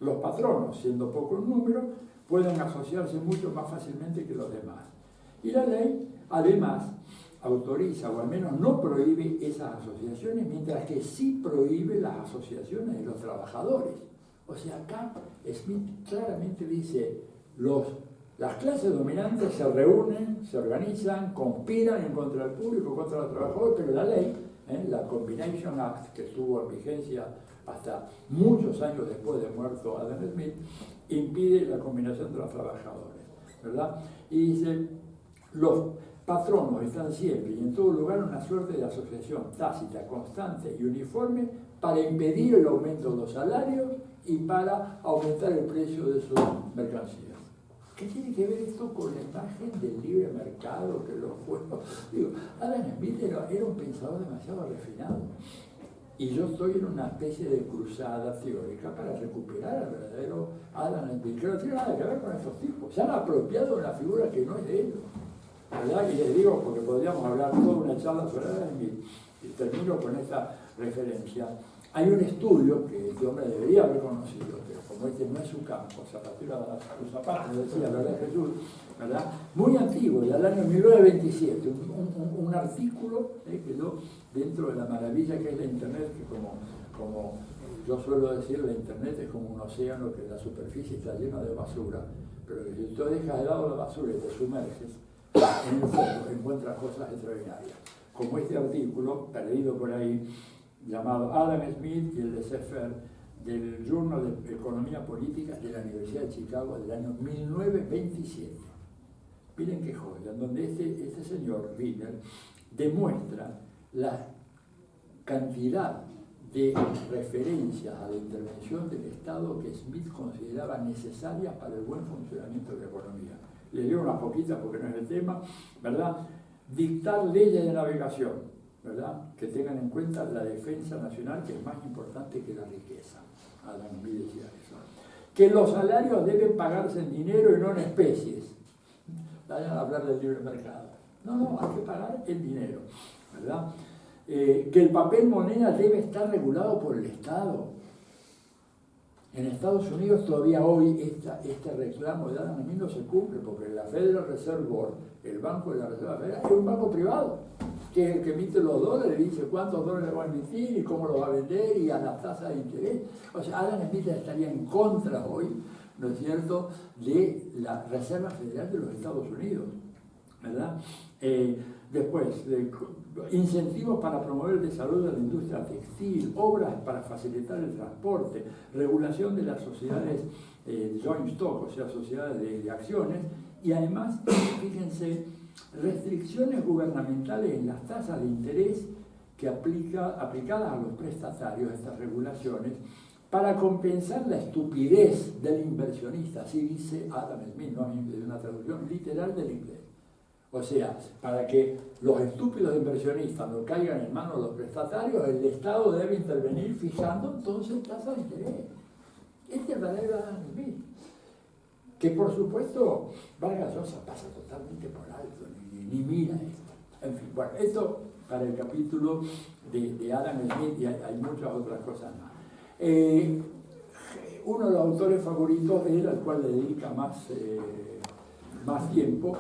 Speaker 2: los patronos, siendo poco en número, pueden asociarse mucho más fácilmente que los demás. Y la ley, además, autoriza, o al menos no prohíbe esas asociaciones, mientras que sí prohíbe las asociaciones de los trabajadores. O sea, acá Smith claramente dice: las clases dominantes se reúnen, se organizan, conspiran en contra del público, contra los trabajadores, pero la ley, la Combination Act, que estuvo en vigencia hasta muchos años después de muerto Adam Smith, impide la combinación de los trabajadores, ¿verdad? Y dice: los patronos están siempre y en todo lugar en una suerte de asociación tácita, constante y uniforme para impedir el aumento de los salarios y para aumentar el precio de sus mercancías. ¿Qué tiene que ver esto con la imagen del libre mercado que lo fue? Digo, Adam Smith era un pensador demasiado refinado. Y yo estoy en una especie de cruzada teórica para recuperar al verdadero Adam Smith, que no tiene nada que ver con estos tipos. Se han apropiado de una figura que no es de ellos, ¿verdad? Y les digo, porque podríamos hablar toda una charla sobre Adam Smith, y termino con esta referencia. Hay un estudio que este hombre debería haber conocido, pero como este no es su campo, Zapatero a sus zapatos, decía, ¿verdad, Jesús? ¿Verdad? Muy antiguo, del año 1927, un artículo que quedó dentro de la maravilla que es la Internet, que como yo suelo decir, la Internet es como un océano que la superficie está llena de basura, pero que si tú dejas de lado la basura y te sumerges, en el fondo encuentras cosas extraordinarias, como este artículo, perdido por ahí, llamado Adam Smith y el laissez-faire, del Journal de Economía Política de la Universidad de Chicago del año 1927. Miren qué joya, donde este señor Wiener demuestra la cantidad de referencias a la intervención del Estado que Smith consideraba necesarias para el buen funcionamiento de la economía. Les leo unas poquitas porque no es el tema, ¿verdad? Dictar leyes de navegación, ¿verdad?, que tengan en cuenta la defensa nacional, que es más importante que la riqueza. Adam Smith decía eso. Que los salarios deben pagarse en dinero y no en especies. Vayan a hablar del libre mercado. No, hay que pagar en dinero, ¿verdad? Que el papel moneda debe estar regulado por el Estado. En Estados Unidos todavía hoy este reclamo de Adam Smith no se cumple, porque la Federal Reserve Board, el Banco de la Reserva Federal, es un banco privado, que es el que emite los dólares, dice cuántos dólares va a emitir y cómo los va a vender y a las tasas de interés. O sea, Adam Smith estaría en contra hoy, ¿no es cierto?, de la Reserva Federal de los Estados Unidos, ¿verdad? Después, incentivos para promover el desarrollo de la industria textil, obras para facilitar el transporte, regulación de las sociedades joint stock, o sea, sociedades de acciones, y además, fíjense, restricciones gubernamentales en las tasas de interés que aplicadas a los prestatarios, estas regulaciones, para compensar la estupidez del inversionista, así dice Adam Smith, ¿no? Es una traducción literal del inglés. O sea, para que los estúpidos inversionistas no caigan en manos de los prestatarios, el Estado debe intervenir fijando entonces tasas de interés. Este es el verdadero Adam Smith, que por supuesto Vargas Llosa pasa totalmente por alto, ni mira esto. En fin, bueno, esto para el capítulo de Adam Smith, y hay muchas otras cosas más. Uno de los autores favoritos de él, al cual le dedica más tiempo,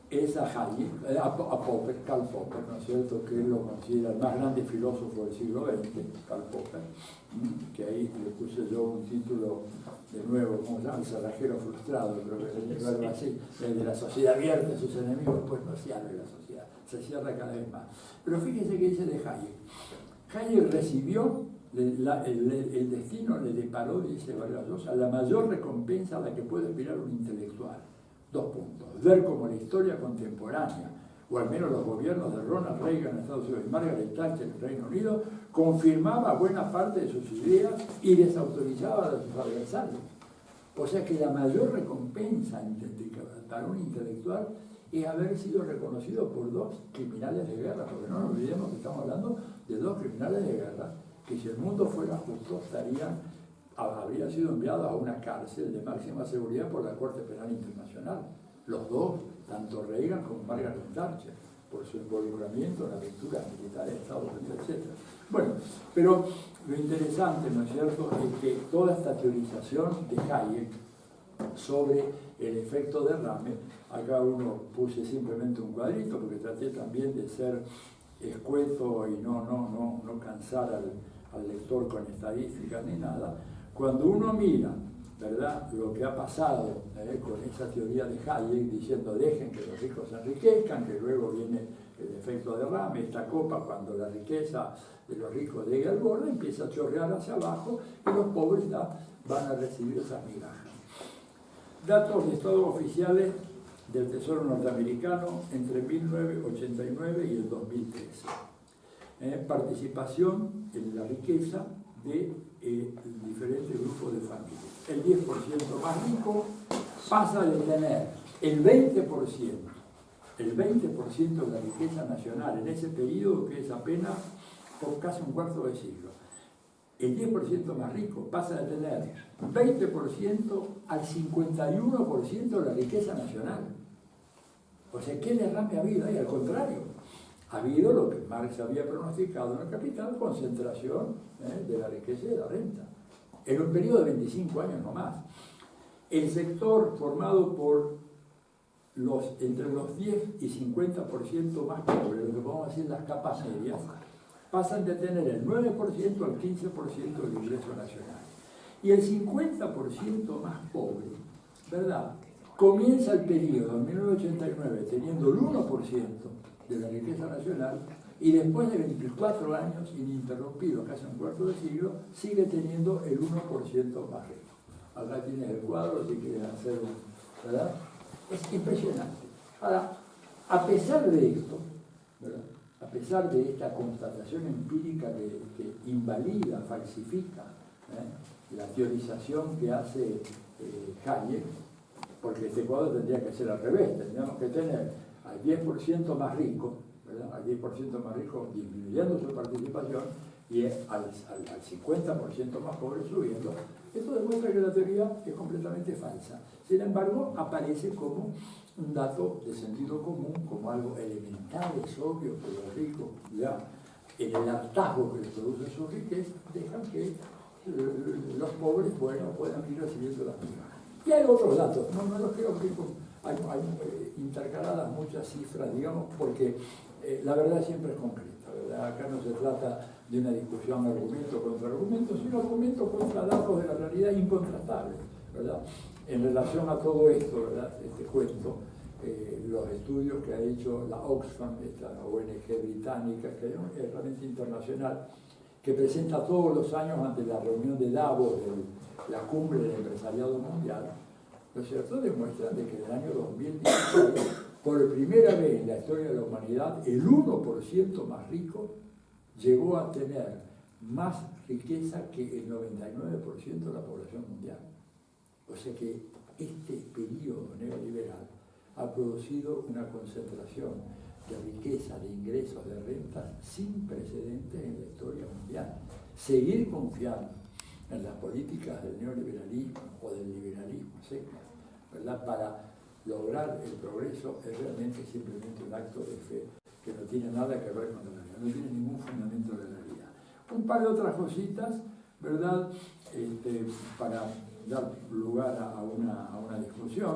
Speaker 2: es a Hayek, a Popper, Karl Popper, ¿no es cierto?, que él lo considera el más grande filósofo del siglo XX, Karl Popper, que ahí le puse yo un título de nuevo, ¿cómo se llama? El cerrajero frustrado, creo que es algo así, de la sociedad abierta a sus enemigos, pues no se abre la sociedad, se cierra cada vez más. Pero fíjense qué dice de Hayek. Hayek recibió, el destino le deparó, dice Vargas Llosa, la mayor recompensa a la que puede aspirar un intelectual. dos puntos. Ver cómo la historia contemporánea, o al menos los gobiernos de Ronald Reagan en Estados Unidos y Margaret Thatcher en el Reino Unido, confirmaba buena parte de sus ideas y desautorizaba a sus adversarios. O sea que la mayor recompensa para un intelectual es haber sido reconocido por dos criminales de guerra, porque no nos olvidemos que estamos hablando de dos criminales de guerra que si el mundo fuera justo habrían sido enviados a una cárcel de máxima seguridad por la Corte Penal Internacional. Los dos, tanto Reagan como Margaret Thatcher, por su involucramiento en las aventuras militares de Estados Unidos, etc. Bueno, pero lo interesante, ¿no es cierto?, es que toda esta teorización de Hayek sobre el efecto derrame, acá puse simplemente un cuadrito porque traté también de ser escueto y no cansar al lector con estadísticas ni nada. Cuando uno mira, ¿verdad?, lo que ha pasado con esa teoría de Hayek diciendo dejen que los ricos se enriquezcan, que luego viene el efecto derrame, esta copa cuando la riqueza de los ricos llega al borde empieza a chorrear hacia abajo y los pobres van a recibir esas migajas. Datos de estados oficiales del Tesoro norteamericano entre 1989 y el 2013. Participación en la riqueza de diferentes grupos de familias. El 10% más rico pasa de tener el 20% de la riqueza nacional en ese periodo, que es apenas por casi un cuarto de siglo. El 10% más rico pasa de tener 20% al 51% de la riqueza nacional. O sea, ¿qué derrame ha habido ahí? Al contrario, ha habido lo que Marx había pronosticado en el Capital, concentración de la riqueza y de la renta, en un periodo de 25 años no más. El sector formado por entre los 10 y 50% más pobres, lo que podemos decir las capas medias, pasan de tener el 9% al 15% del ingreso nacional. Y el 50% más pobre, ¿verdad?, comienza el periodo en 1989 teniendo el 1% de la riqueza nacional y después de 24 años ininterrumpidos, casi un cuarto de siglo, sigue teniendo el 1% más rico. Acá tienes el cuadro si quieres hacer ¿verdad? Es impresionante. Ahora, a pesar de esto, ¿verdad?, a pesar de esta constatación empírica que invalida, falsifica la teorización que hace Hayek, porque este cuadro tendría que ser al revés, tendríamos que tener al 10% más rico, ¿verdad?, al 10% más rico disminuyendo su participación y al 50% más pobre subiendo. Esto demuestra que la teoría es completamente falsa. Sin embargo, aparece como un dato de sentido común, como algo elemental, es obvio que los ricos, ya en el hartazgo que les produce su riqueza, dejan que los pobres, bueno, puedan ir recibiendo las migajas. Y hay otros datos, no los quiero abrir, hay intercaladas muchas cifras, digamos, porque la verdad siempre es concreta, ¿verdad? Acá no se trata de una discusión argumento contra argumento, sino argumento contra datos de la realidad incontratables, ¿verdad? En relación a todo esto, ¿verdad?, este cuento, los estudios que ha hecho la Oxfam, esta ONG británica, que es realmente internacional, que presenta todos los años ante la reunión de Davos, la cumbre del empresariado mundial, ¿no es cierto?, demuestran de que en el año 2016, por primera vez en la historia de la humanidad, el 1% más rico llegó a tener más riqueza que el 99% de la población mundial. O sea que este periodo neoliberal ha producido una concentración de riqueza, de ingresos, de rentas sin precedentes en la historia mundial. Seguir confiando en las políticas del neoliberalismo o del liberalismo seco, ¿verdad?, para lograr el progreso es realmente simplemente un acto de fe que no tiene nada que ver con la realidad, no tiene ningún fundamento de la realidad. Un par de otras cositas, ¿verdad?, para dar lugar a una discusión.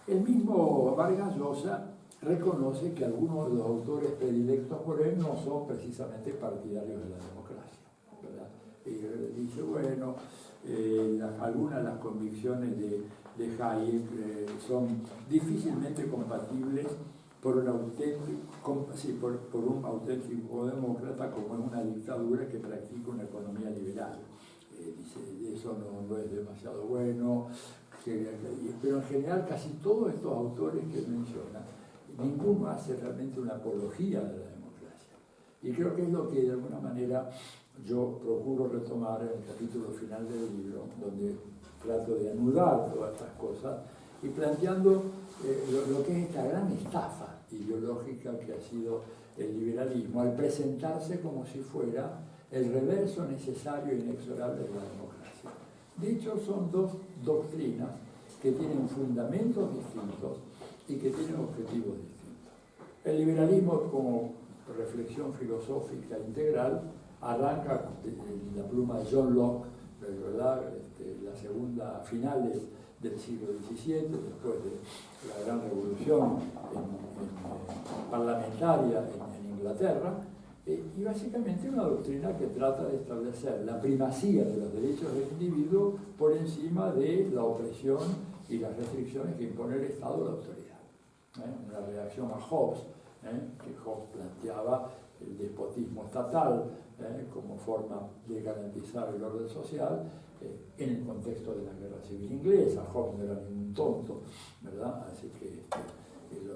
Speaker 2: El mismo Vargas Llosa reconoce que algunos de los autores predilectos por él no son precisamente partidarios de la democracia, ¿verdad? Y dice, bueno, algunas de las convicciones de Hayek son difícilmente compatibles por un auténtico demócrata como es una dictadura que practica una economía liberal. Dice, eso no es demasiado bueno, pero en general casi todos estos autores que menciona, ninguno hace realmente una apología de la democracia. Y creo que es lo que de alguna manera yo procuro retomar en el capítulo final del libro, donde trato de anudar todas estas cosas y planteando lo que es esta gran estafa ideológica que ha sido el liberalismo, al presentarse como si fuera el reverso necesario e inexorable de la democracia. De hecho, son dos doctrinas que tienen fundamentos distintos y que tienen objetivos distintos. El liberalismo, como reflexión filosófica integral, arranca en la pluma de John Locke, ¿verdad? La segunda, finales del siglo XVII, después de la gran revolución parlamentaria en Inglaterra, y básicamente una doctrina que trata de establecer la primacía de los derechos del individuo por encima de la opresión y las restricciones que impone el Estado o la autoridad. Una reacción a Hobbes, que Hobbes planteaba el despotismo estatal como forma de garantizar el orden social en el contexto de la guerra civil inglesa. Hobbes no era ningún tonto, ¿verdad? Así que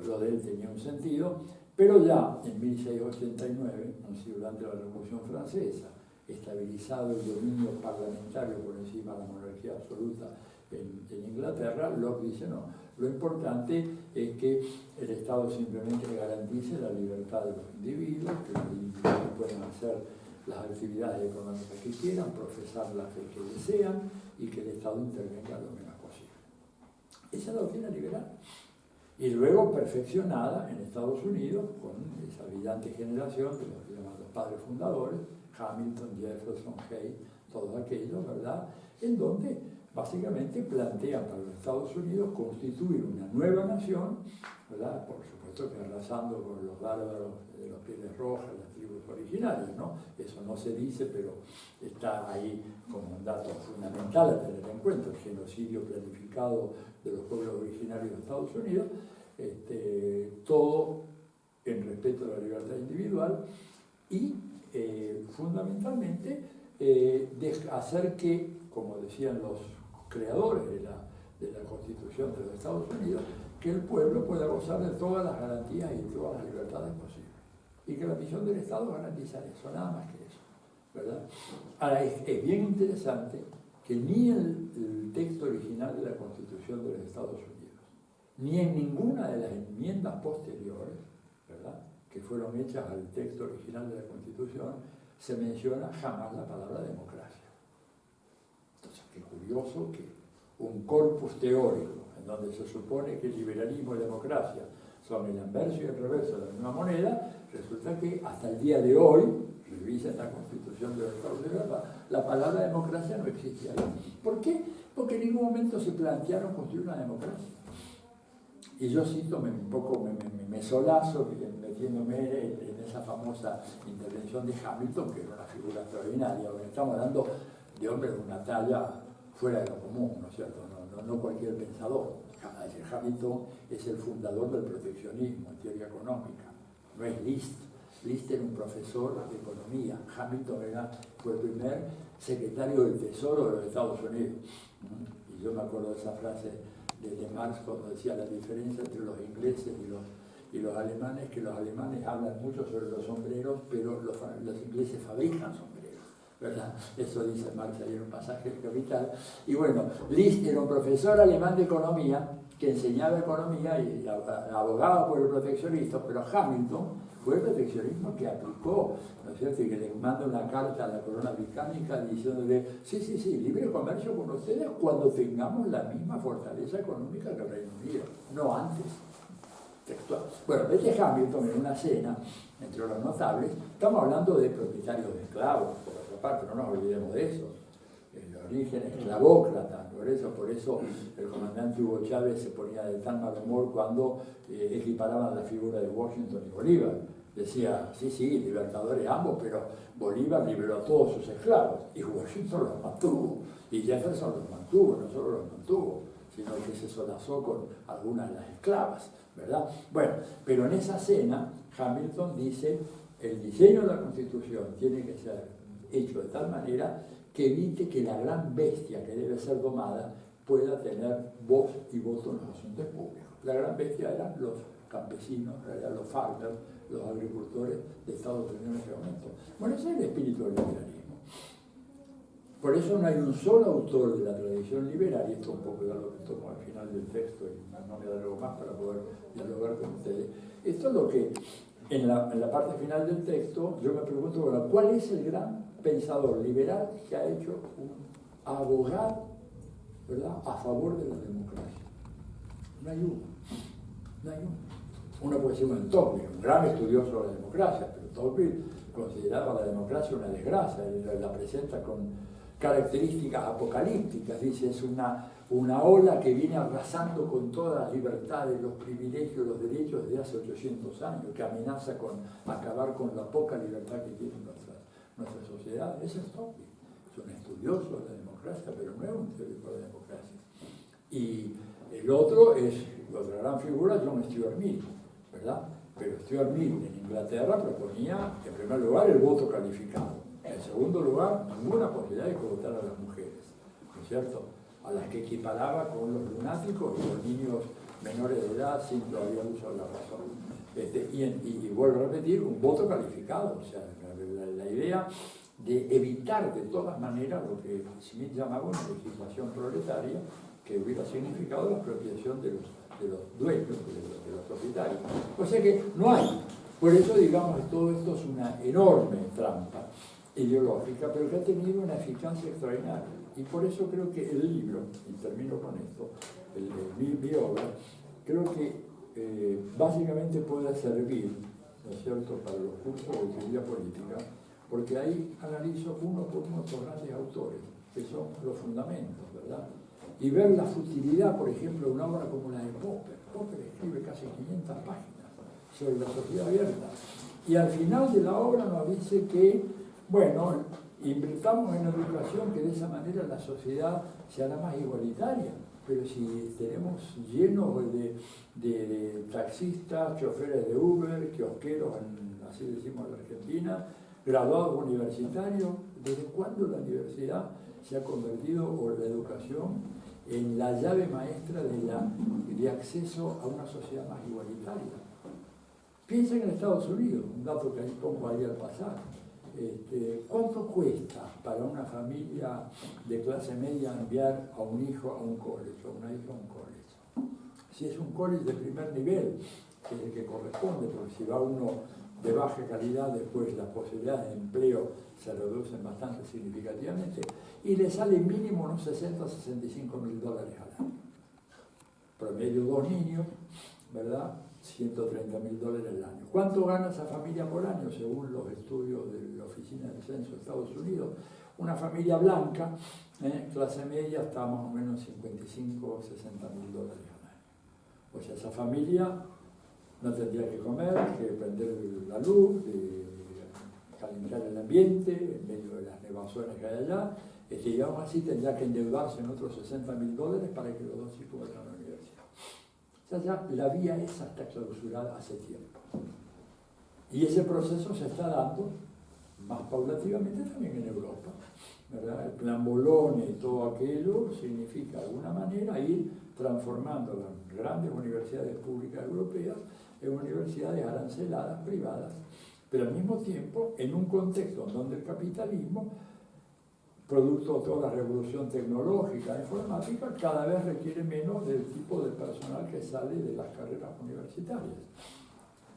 Speaker 2: lo de él tenía un sentido, pero ya en 1689, un siglo antes de la Revolución Francesa, estabilizado el dominio parlamentario por encima de la monarquía absoluta en Inglaterra, Locke dice no, lo importante es que el Estado simplemente garantice la libertad de los individuos, que los individuos puedan hacer las actividades económicas que quieran, profesar la fe que desean y que el Estado intervenga lo menos posible. Esa es la doctrina liberal. Y luego perfeccionada en Estados Unidos con esa brillante generación de los que llaman los padres fundadores, Hamilton, Jefferson, Hay, todos aquellos, ¿verdad? En donde básicamente plantean para los Estados Unidos constituir una nueva nación, ¿verdad? Por supuesto que arrasando con los bárbaros de los pieles rojas, las tribus originarias, ¿no? Eso no se dice, pero está ahí como un dato fundamental a tener en cuenta, el genocidio planificado de los pueblos originarios de Estados Unidos, todo en respeto a la libertad individual y fundamentalmente hacer que, como decían los creadores de la Constitución de los Estados Unidos, que el pueblo pueda gozar de todas las garantías y todas las libertades posibles. Y que la misión del Estado es garantizar eso, nada más que eso, ¿verdad? Ahora, es bien interesante que ni el texto original de la Constitución de los Estados Unidos, ni en ninguna de las enmiendas posteriores, ¿verdad?, que fueron hechas al texto original de la Constitución, se menciona jamás la palabra democracia. Entonces, qué curioso que un corpus teórico, en donde se supone que liberalismo y democracia son el anverso y el reverso de la misma moneda, resulta que hasta el día de hoy, revisa la Constitución de los Estados Unidos, la palabra democracia no existía. ¿Por qué? Porque en ningún momento se plantearon construir una democracia. Y yo cito, un poco me solazo metiéndome en esa famosa intervención de Hamilton, que era una figura extraordinaria. Porque estamos hablando de hombres de una talla fuera de lo común, ¿no es cierto? No cualquier pensador. Hamilton es el fundador del proteccionismo en teoría económica, no es List. List era un profesor de economía. Hamilton fue el primer secretario del Tesoro de los Estados Unidos. Y yo me acuerdo de esa frase de Marx cuando decía la diferencia entre los ingleses y los alemanes, que los alemanes hablan mucho sobre los sombreros, pero los ingleses fabrican sombreros, ¿verdad? Eso dice Marx ahí en un pasaje del Capital. Y bueno, List era un profesor alemán de economía que enseñaba economía y abogaba por el proteccionismo, pero Hamilton fue el proteccionismo que aplicó, ¿no es cierto? Y que le manda una carta a la corona británica diciéndole, sí, libre comercio con ustedes cuando tengamos la misma fortaleza económica que el Reino Unido, no antes. Textual. Bueno, vete Hamilton en una cena, entre los notables, estamos hablando de propietarios de esclavos, por otra parte, no nos olvidemos de eso. El origen esclavócrata, por eso el comandante Hugo Chávez se ponía de tan mal humor cuando equiparaban la figura de Washington y Bolívar. Decía, sí, libertadores ambos, pero Bolívar liberó a todos sus esclavos y Washington los mantuvo, y Jefferson los mantuvo, no solo los mantuvo, sino que se solazó con algunas de las esclavas, ¿verdad? Bueno, pero en esa cena Hamilton dice, el diseño de la Constitución tiene que ser hecho de tal manera que evite que la gran bestia que debe ser domada pueda tener voz y voto en los asuntos públicos. La gran bestia eran los campesinos, eran los farmers, los agricultores de Estados Unidos en ese momento. Bueno, ese es el espíritu del liberalismo. Por eso no hay un solo autor de la tradición liberal, y esto un poco ya lo tomo al final del texto y no me da algo más para poder dialogar con ustedes. Esto es lo que, en la parte final del texto, yo me pregunto, bueno, ¿cuál es el gran pensador liberal que ha hecho un abogado, ¿verdad?, a favor de la democracia? No hay uno, no hay uno. Uno puede ser un Tocqueville, un gran estudioso de la democracia, pero Tocqueville consideraba la democracia una desgracia, él la presenta con características apocalípticas, dice, es una ola que viene arrasando con todas las libertades, los privilegios, los derechos desde hace 800 años, que amenaza con acabar con la poca libertad que tiene nuestra sociedad. Ese es Tocqueville, es un estudioso de la democracia, pero no es un teórico de la democracia. Y el otro es, otra gran figura, John Stuart Mill, ¿verdad? Pero Stuart Mill en Inglaterra proponía, en primer lugar, el voto calificado. En segundo lugar, ninguna posibilidad de que votaran a las mujeres, ¿no es cierto?, a las que equiparaba con los lunáticos y los niños menores de edad sin todavía uso de la razón. Y vuelvo a repetir, un voto calificado, o sea, la idea de evitar de todas maneras lo que Smith llamaba una legislación proletaria, que hubiera significado la apropiación de los dueños, de los propietarios. O sea que no hay. Por eso, digamos, todo esto es una enorme trampa ideológica, pero que ha tenido una eficacia extraordinaria. Y por eso creo que el libro, y termino con esto, mi obra, creo que básicamente puede servir, ¿no es cierto?, para los cursos de teoría política, porque ahí analizo uno por uno estos grandes autores, que son los fundamentos, ¿verdad? Y ver la futilidad, por ejemplo, de una obra como la de Popper. Popper escribe casi 500 páginas sobre la sociedad abierta. Y al final de la obra nos dice que, bueno, invirtamos en educación, que de esa manera la sociedad se hará más igualitaria. Pero si tenemos llenos de taxistas, choferes de Uber, kiosqueros, así decimos en la Argentina, graduados universitarios, ¿desde cuándo la universidad se ha convertido, o la educación, en la llave maestra de acceso a una sociedad más igualitaria? Piensen en Estados Unidos, un dato que ahí pongo ahí al pasar. ¿Cuánto cuesta para una familia de clase media enviar a un hijo a un college, o a una hija a un college? Si es un college de primer nivel, que es el que corresponde, porque si va uno de baja calidad, después las posibilidades de empleo se reducen bastante significativamente, y le sale mínimo unos 60 o 65 mil dólares al año. Promedio 2 niños, ¿verdad? 130 mil dólares al año. ¿Cuánto gana esa familia por año? Según los estudios de la Oficina del Censo de Estados Unidos, una familia blanca, clase media, está más o menos 55 o 60 mil dólares al año. O sea, esa familia no tendría que comer, que prender la luz, calentar el ambiente en medio de las nevazones que hay allá, y aún así tendría que endeudarse en otros 60 mil dólares para que los dos hijos vayan a la universidad. O sea, ya la vía esa está clausurada hace tiempo. Y ese proceso se está dando más paulativamente también en Europa, ¿verdad? El plan Bolonia y todo aquello significa de alguna manera ir transformando las grandes universidades públicas europeas en universidades aranceladas, privadas, pero al mismo tiempo en un contexto donde el capitalismo, producto de toda la revolución tecnológica e informática, cada vez requiere menos del tipo de personal que sale de las carreras universitarias.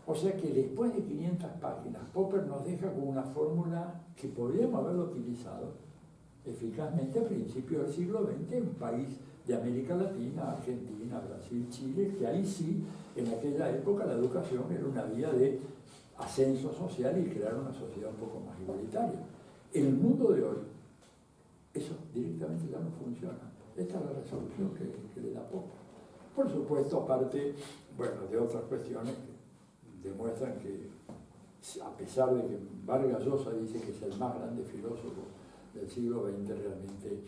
Speaker 2: O sea que después de 500 páginas, Popper nos deja con una fórmula que podríamos haberlo utilizado eficazmente a principios del siglo XX en un país de América Latina, Argentina, Brasil, Chile, que ahí sí, en aquella época la educación era una vía de ascenso social y crear una sociedad un poco más igualitaria. En el mundo de hoy, eso directamente ya no funciona. Esta es la resolución que le da Popper. Por supuesto, aparte, bueno, de otras cuestiones que demuestran que, a pesar de que Vargas Llosa dice que es el más grande filósofo del siglo XX, realmente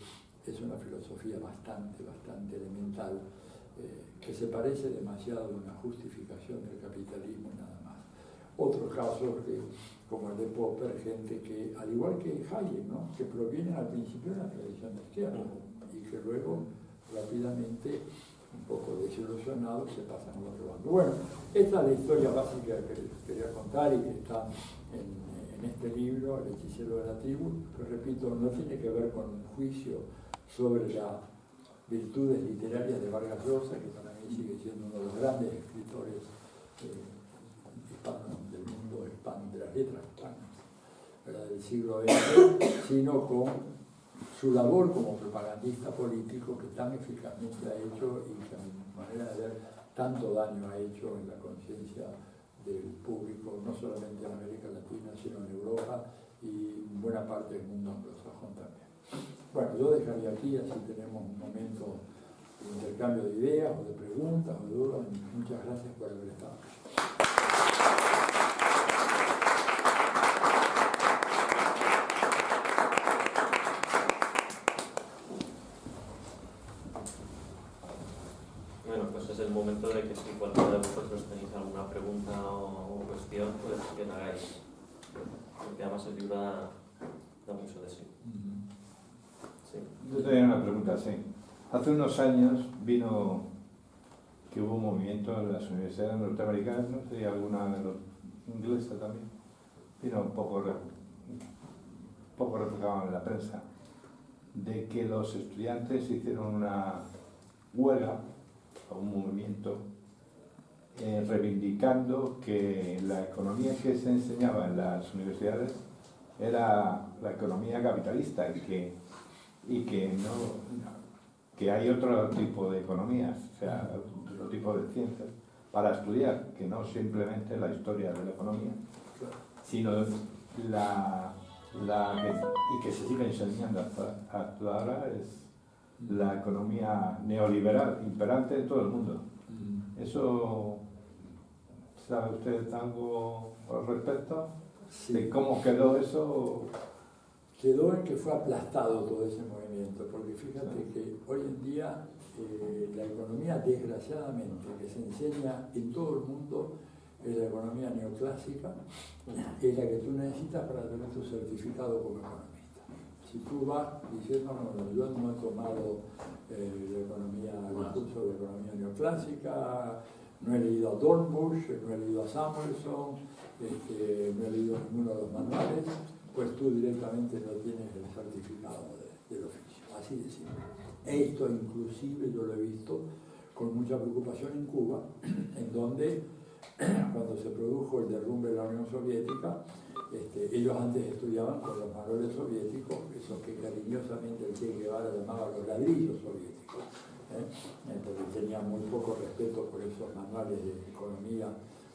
Speaker 2: es una filosofía bastante elemental, que se parece demasiado a una justificación del capitalismo y nada más. Otros casos como el de Popper, gente que, al igual que Hayek, ¿no?, que provienen al principio de una tradición de izquierda y que luego rápidamente, un poco desilusionados, se pasan al otro bando. Bueno, esta es la historia básica que les quería contar y que está en este libro, El hechicero de la tribu, que repito, no tiene que ver con un juicio sobre las virtudes literarias de Vargas Llosa, que para mí sigue siendo uno de los grandes escritores hispanos del mundo hispano, de las letras hispanas, del siglo XX, sino con su labor como propagandista político que tan eficazmente ha hecho y que a mi manera de ver tanto daño ha hecho en la conciencia del público, no solamente en América Latina, sino en Europa y en buena parte del mundo anglosajón también. Bueno, yo dejaría aquí, así tenemos un momento de intercambio de ideas o de preguntas o de dudas. Muchas gracias por haber estado.
Speaker 1: Bueno, pues es el momento de que si cualquiera de vosotros tenéis alguna pregunta o cuestión, pues que la hagáis. Porque además el libro da mucho de sí. Sí.
Speaker 3: Yo tenía una pregunta, sí. Hace unos años vino que hubo un movimiento en las universidades norteamericanas, no sé, y alguna inglesa también, vino un poco reflejado en la prensa, de que los estudiantes hicieron una huelga o un movimiento reivindicando que la economía que se enseñaba en las universidades era la economía capitalista y que hay otro tipo de economías, o sea, otro tipo de ciencias para estudiar, que no simplemente la historia de la economía, sino y que se sigue enseñando hasta ahora es la economía neoliberal imperante en todo el mundo. ¿Eso sabe usted algo al respecto?
Speaker 2: Sí.
Speaker 3: ¿De cómo quedó eso?
Speaker 2: Quedó en que fue aplastado todo ese movimiento, porque fíjate que hoy en día la economía, desgraciadamente, que se enseña en todo el mundo, es la economía neoclásica, es la que tú necesitas para tener tu certificado como economista. Si tú vas diciendo, no, yo no he tomado el curso de economía neoclásica, no he leído a Dornbusch, no he leído a Samuelson, no he leído ninguno de los manuales, pues tú directamente no tienes el certificado del oficio, así de simple. Esto inclusive yo lo he visto con mucha preocupación en Cuba, en donde cuando se produjo el derrumbe de la Unión Soviética, ellos antes estudiaban con los manuales soviéticos, esos que cariñosamente el Che Guevara llamaba los ladrillos soviéticos, porque tenían muy poco respeto por esos manuales de economía,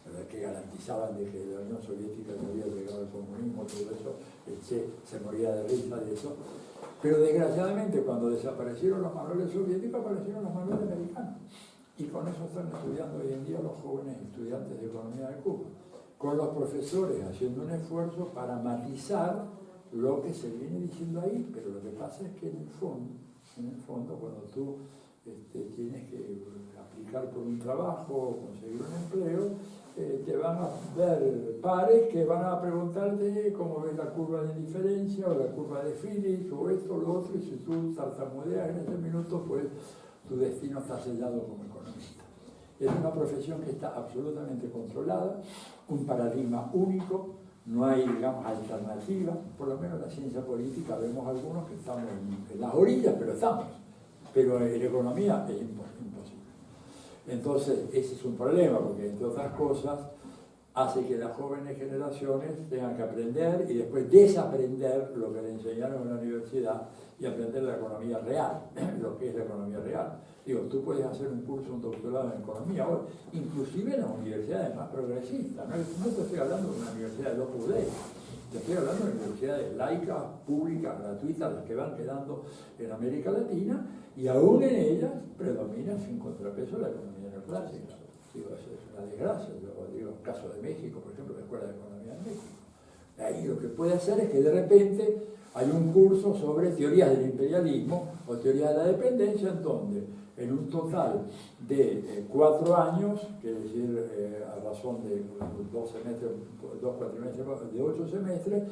Speaker 2: ¿verdad?, que garantizaban de que la Unión Soviética no había llegado al comunismo, todo eso. El Che se moría de risa de eso. Pero desgraciadamente cuando desaparecieron los manuales soviéticos, aparecieron los manuales americanos. Y con eso están estudiando hoy en día los jóvenes estudiantes de economía de Cuba, con los profesores haciendo un esfuerzo para matizar lo que se viene diciendo ahí, pero lo que pasa es que en el fondo cuando tú tienes que aplicar por un trabajo o conseguir un empleo, te van a ver pares que van a preguntarte cómo ves la curva de diferencia o la curva de Phillips o esto o lo otro, y si tú tartamudeas en ese minuto, pues tu destino está sellado como economista. Es una profesión que está absolutamente controlada, un paradigma único, no hay, digamos, alternativa. Por lo menos en la ciencia política vemos algunos que estamos en las orillas, pero estamos. Pero en economía es imposible. Entonces, ese es un problema, porque entre otras cosas hace que las jóvenes generaciones tengan que aprender y después desaprender lo que le enseñaron en la universidad y aprender la economía real, lo que es la economía real. Digo, tú puedes hacer un curso, un doctorado en economía hoy, inclusive en las universidades más progresistas. No te estoy hablando de una universidad de Opus Dei, te estoy hablando de universidades laicas, públicas, gratuitas, las que van quedando en América Latina, y aún en ellas predomina sin contrapeso la economía neoclásica. Digo, eso es una desgracia. Yo digo, el caso de México, por ejemplo, la Escuela de Economía de México. Ahí lo que puede hacer es que de repente hay un curso sobre teorías del imperialismo o teoría de la dependencia, en donde en un total de 4 años, que es decir, a razón de 2 cuatrimestres, de 8 semestres,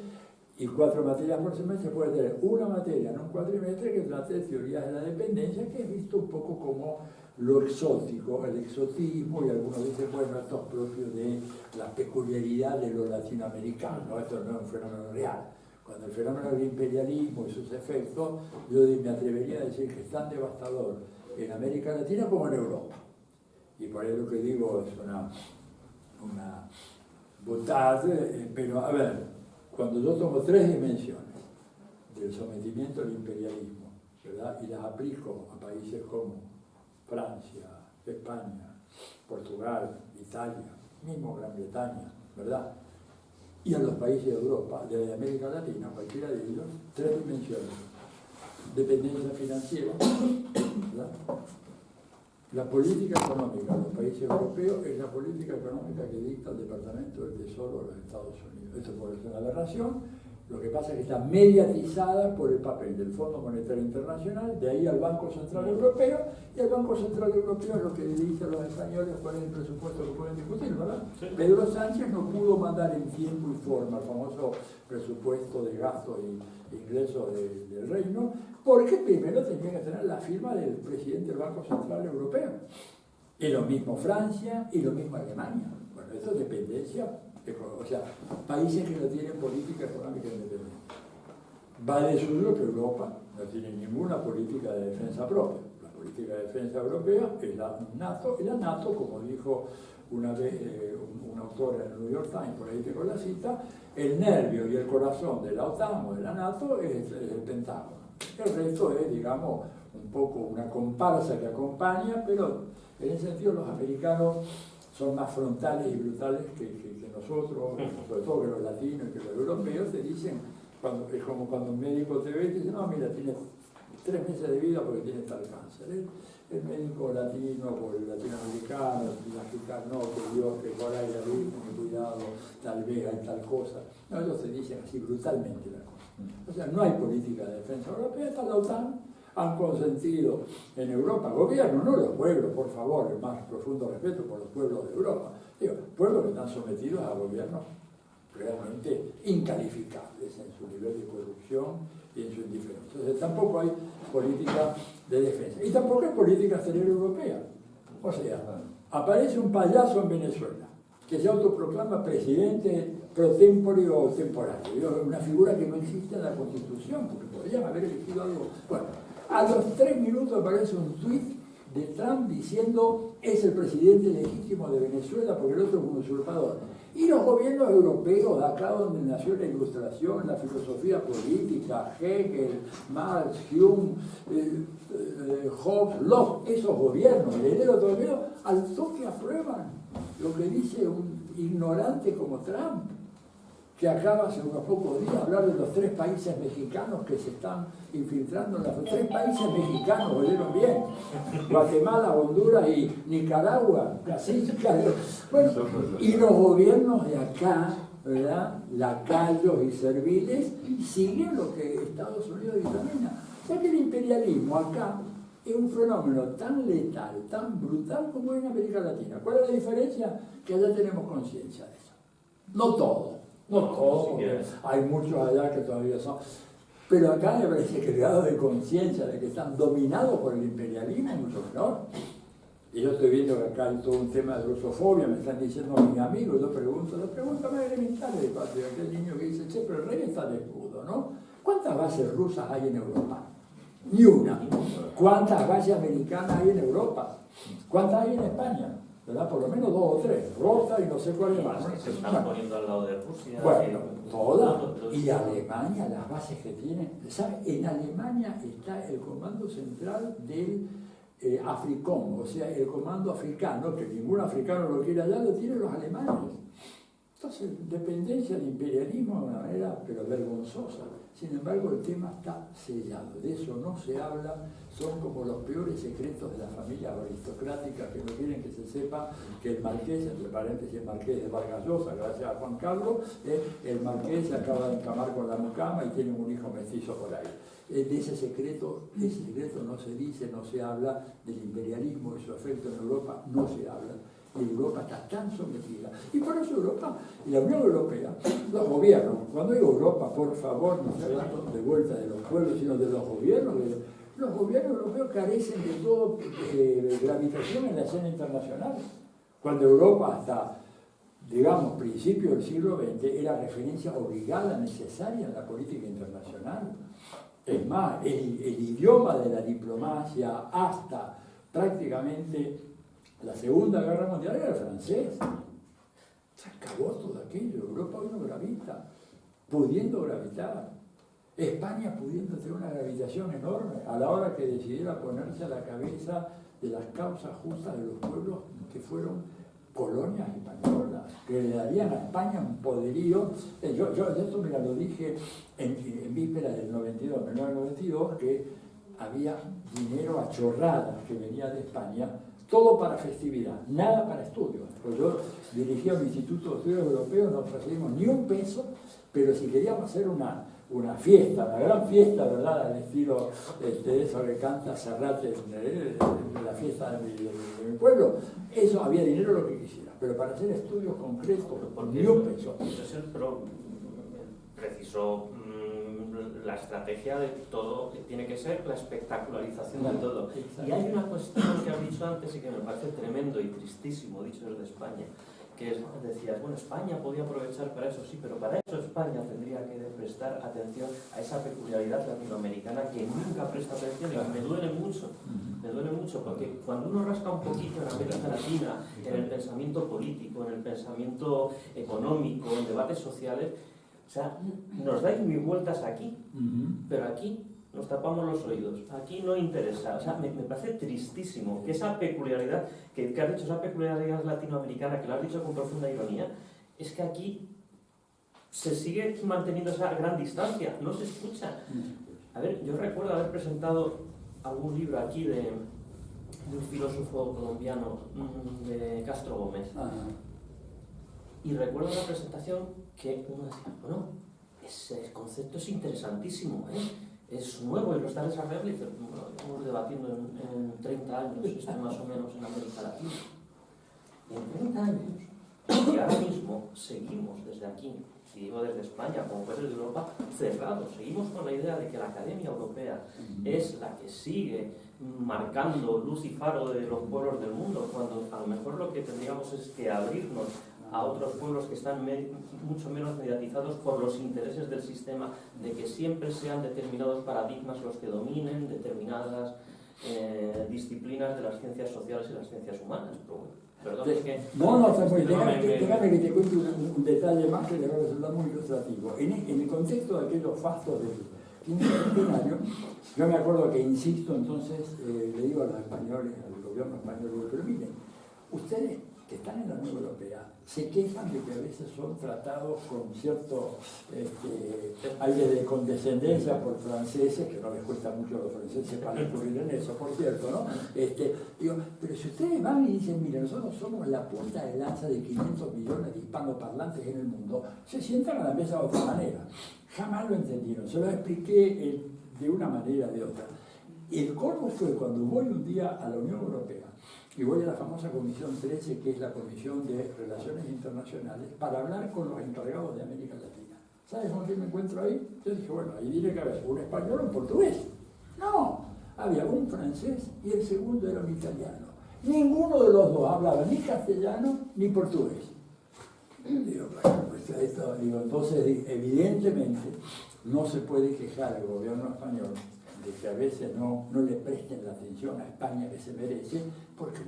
Speaker 2: y 4 materias por semestre, puede tener una materia en un cuatrimestre que trate de teorías de la dependencia, que es visto un poco como lo exótico, el exotismo, y algunos dicen, bueno, esto es propio de la peculiaridad de lo latinoamericano, esto no es un fenómeno real. Cuando el fenómeno del imperialismo y sus efectos, yo me atrevería a decir que es tan devastador en América Latina como en Europa. Y por eso lo que digo es una butad, pero a ver, cuando yo tomo 3 dimensiones del sometimiento al imperialismo, ¿verdad?, y las aplico a países como Francia, España, Portugal, Italia, mismo Gran Bretaña, ¿verdad?, y a los países de Europa, de América Latina, cualquiera de ellos, 3 dimensiones. Dependencia financiera, ¿verdad? La política económica de los países europeos es la política económica que dicta el Departamento del Tesoro de los Estados Unidos. Esto puede ser una aberración. Lo que pasa es que está mediatizada por el papel del Fondo Monetario Internacional, de ahí al Banco Central Europeo, y el Banco Central Europeo es lo que le dice a los españoles cuál es el presupuesto que pueden discutir, ¿verdad? Sí. Pedro Sánchez no pudo mandar en tiempo y forma el famoso presupuesto de gastos e ingresos del Reino, porque primero tenía que tener la firma del presidente del Banco Central Europeo. Y lo mismo Francia y lo mismo Alemania. Bueno, esto es dependencia. O sea, países que no tienen política económica independiente. Va de suyo que Europa no tiene ninguna política de defensa propia. La política de defensa europea es la NATO, y la NATO, como dijo una vez un autor en el New York Times, por ahí tengo la cita, el nervio y el corazón de la OTAN o de la NATO es el Pentágono. El resto es, digamos, un poco una comparsa que acompaña, pero en ese sentido los americanos son más frontales y brutales que nosotros, sobre todo que los latinos y que los europeos. Te dicen, es como cuando un médico te ve y te dice, no, mira, tienes 3 meses de vida porque tienes tal cáncer. El médico latino o el latinoamericano, el africano, no, que Dios, que por ahí la Virgen, cuidado, tal vez hay tal cosa. No, ellos te dicen así brutalmente la cosa. O sea, no hay política de defensa europea, está la OTAN. Han consentido en Europa, gobierno, no los pueblos, por favor, el más profundo respeto por los pueblos de Europa. Digo, pueblos que están sometidos a gobiernos realmente incalificables en su nivel de corrupción y en su indiferencia. Entonces tampoco hay política de defensa. Y tampoco hay política exterior europea. O sea, aparece un payaso en Venezuela que se autoproclama presidente pro tempore o temporario. Una figura que no existe en la Constitución, porque podrían haber elegido algo. Bueno, a los 3 minutos aparece un tuit de Trump diciendo es el presidente legítimo de Venezuela porque el otro es un usurpador. Y los gobiernos europeos, acá donde nació la ilustración, la filosofía política, Hegel, Marx, Hume, Hobbes, Locke, esos gobiernos, el heredero todavía, al toque aprueban lo que dice un ignorante como Trump, que acaba hace unos pocos días de hablar de los 3 países mexicanos que se están infiltrando en los 3 países mexicanos, oyeron bien, Guatemala, Honduras y Nicaragua, casi, bueno, y los gobiernos de acá, ¿verdad?, lacayos y serviles, siguen lo que Estados Unidos dictamina. O sea que el imperialismo acá es un fenómeno tan letal, tan brutal como en América Latina. ¿Cuál es la diferencia? Que allá tenemos conciencia de eso. No todo. No todos, hay muchos allá que todavía son. Pero acá me parece que el grado de conciencia de que están dominados por el imperialismo es mucho menor. Y yo estoy viendo que acá hay todo un tema de rusofobia, me están diciendo mis amigos, yo pregunto más elementales de patria, aquel niño que dice, che, pero el rey está desnudo, ¿no? ¿Cuántas bases rusas hay en Europa? Ni una. ¿Cuántas bases americanas hay en Europa? ¿Cuántas hay en España? ¿Verdad? Por lo menos 2 o 3, Rota y no sé cuál más.
Speaker 1: Se están poniendo al lado de Rusia.
Speaker 2: Bueno, todas. Y Alemania, las bases que tienen. ¿Sabe? En Alemania está el comando central del Africom, o sea, el comando africano, que ningún africano lo quiere allá, lo tienen los alemanes. Entonces, dependencia del imperialismo de una manera, pero vergonzosa. Sin embargo, el tema está sellado, de eso no se habla, son como los peores secretos de las familias aristocráticas que no quieren que se sepa que el marqués, entre paréntesis el marqués de Vargas Llosa, gracias a Juan Carlos, el marqués se acaba de encamar con la mucama y tiene un hijo mestizo por ahí. De ese secreto no se dice, no se habla del imperialismo y su efecto en Europa, no se habla. Y Europa está tan sometida. Y por eso Europa y la Unión Europea, los gobiernos, cuando digo Europa, por favor, no estoy hablando de vuelta de los pueblos, sino de los gobiernos. Los gobiernos europeos carecen de todo gravitación en la escena internacional. Cuando Europa hasta, digamos, principios del siglo XX era referencia obligada, necesaria en la política internacional. Es más, el idioma de la diplomacia hasta prácticamente la Segunda Guerra Mundial era el francés. Se acabó todo aquello. Europa hoy no gravita, pudiendo gravitar. España pudiendo tener una gravitación enorme a la hora que decidiera ponerse a la cabeza de las causas justas de los pueblos que fueron colonias españolas, que le darían a España un poderío. Yo esto, mira, lo dije en víspera del 1992, que había dinero a chorradas que venía de España, todo para festividad, nada para estudios. Pues yo dirigía un instituto de estudios europeos, no recibimos ni un peso, pero si queríamos hacer una fiesta, una gran fiesta, ¿verdad?, al estilo de eso que canta Serrat en la fiesta de mi pueblo, eso había dinero lo que quisiera, pero para hacer estudios concretos, ni un peso.
Speaker 1: Pero preciso la estrategia de todo, tiene que ser la espectacularización de todo. Y hay una cuestión que has dicho antes y que me parece tremendo y tristísimo, dicho desde España, que es, decías, bueno, España podía aprovechar para eso, sí, pero para eso España tendría que prestar atención a esa peculiaridad latinoamericana que nunca presta atención y me duele mucho, porque cuando uno rasca un poquito en América Latina, en el pensamiento político, en el pensamiento económico, en debates sociales, o sea, nos dais mil vueltas aquí, pero aquí nos tapamos los oídos, aquí no interesa. O sea, me parece tristísimo que esa peculiaridad, que has dicho, esa peculiaridad latinoamericana, que lo has dicho con profunda ironía, es que aquí se sigue manteniendo esa gran distancia, no se escucha. A ver, yo recuerdo haber presentado algún libro aquí de un filósofo colombiano, de Castro Gómez. Y recuerdo la presentación que uno decía, bueno, ese concepto es interesantísimo, es nuevo y lo está desarrollando. Y dice, bueno, estamos debatiendo en 30 años, esto más o menos en América Latina. Y en 30 años, y ahora mismo seguimos desde aquí, si digo desde España, como países de Europa, cerrados. Seguimos con la idea de que la Academia Europea es la que sigue marcando luz y faro de los pueblos del mundo, cuando a lo mejor lo que tendríamos es que abrirnos a otros pueblos que están mucho menos mediatizados por los intereses del sistema, de que siempre sean determinados paradigmas los que dominen determinadas disciplinas de las ciencias sociales y las ciencias humanas. Pero bueno, perdón, es que...
Speaker 2: Déjame que te cuente un detalle más que le va a resultar muy ilustrativo. En el contexto de aquellos fastos de 15 años, yo me acuerdo que, insisto, entonces le digo a los españoles, al gobierno español, digo, pero miren, ustedes que están en la Unión Europea se quejan de que a veces son tratados con cierto aire de condescendencia por franceses, que no les cuesta mucho a los franceses para incurrir en eso, por cierto, ¿no? Digo, pero si ustedes van y dicen, mire, nosotros somos la punta de lanza de 500 millones de hispanoparlantes en el mundo, se sientan a la mesa de otra manera. Jamás lo entendieron, se lo expliqué de una manera o de otra. Y el colmo fue cuando voy un día a la Unión Europea y voy a la famosa Comisión 13, que es la Comisión de Relaciones Internacionales, para hablar con los encargados de América Latina. ¿Sabes con quién me encuentro ahí? Yo dije, bueno, ahí tiene que haber un español o un portugués. No, había un francés y el segundo era un italiano. Ninguno de los dos hablaba ni castellano ni portugués. Digo, bueno, pues esto, entonces, evidentemente, no se puede quejar el gobierno español de que a veces no le presten la atención a España que se merece, porque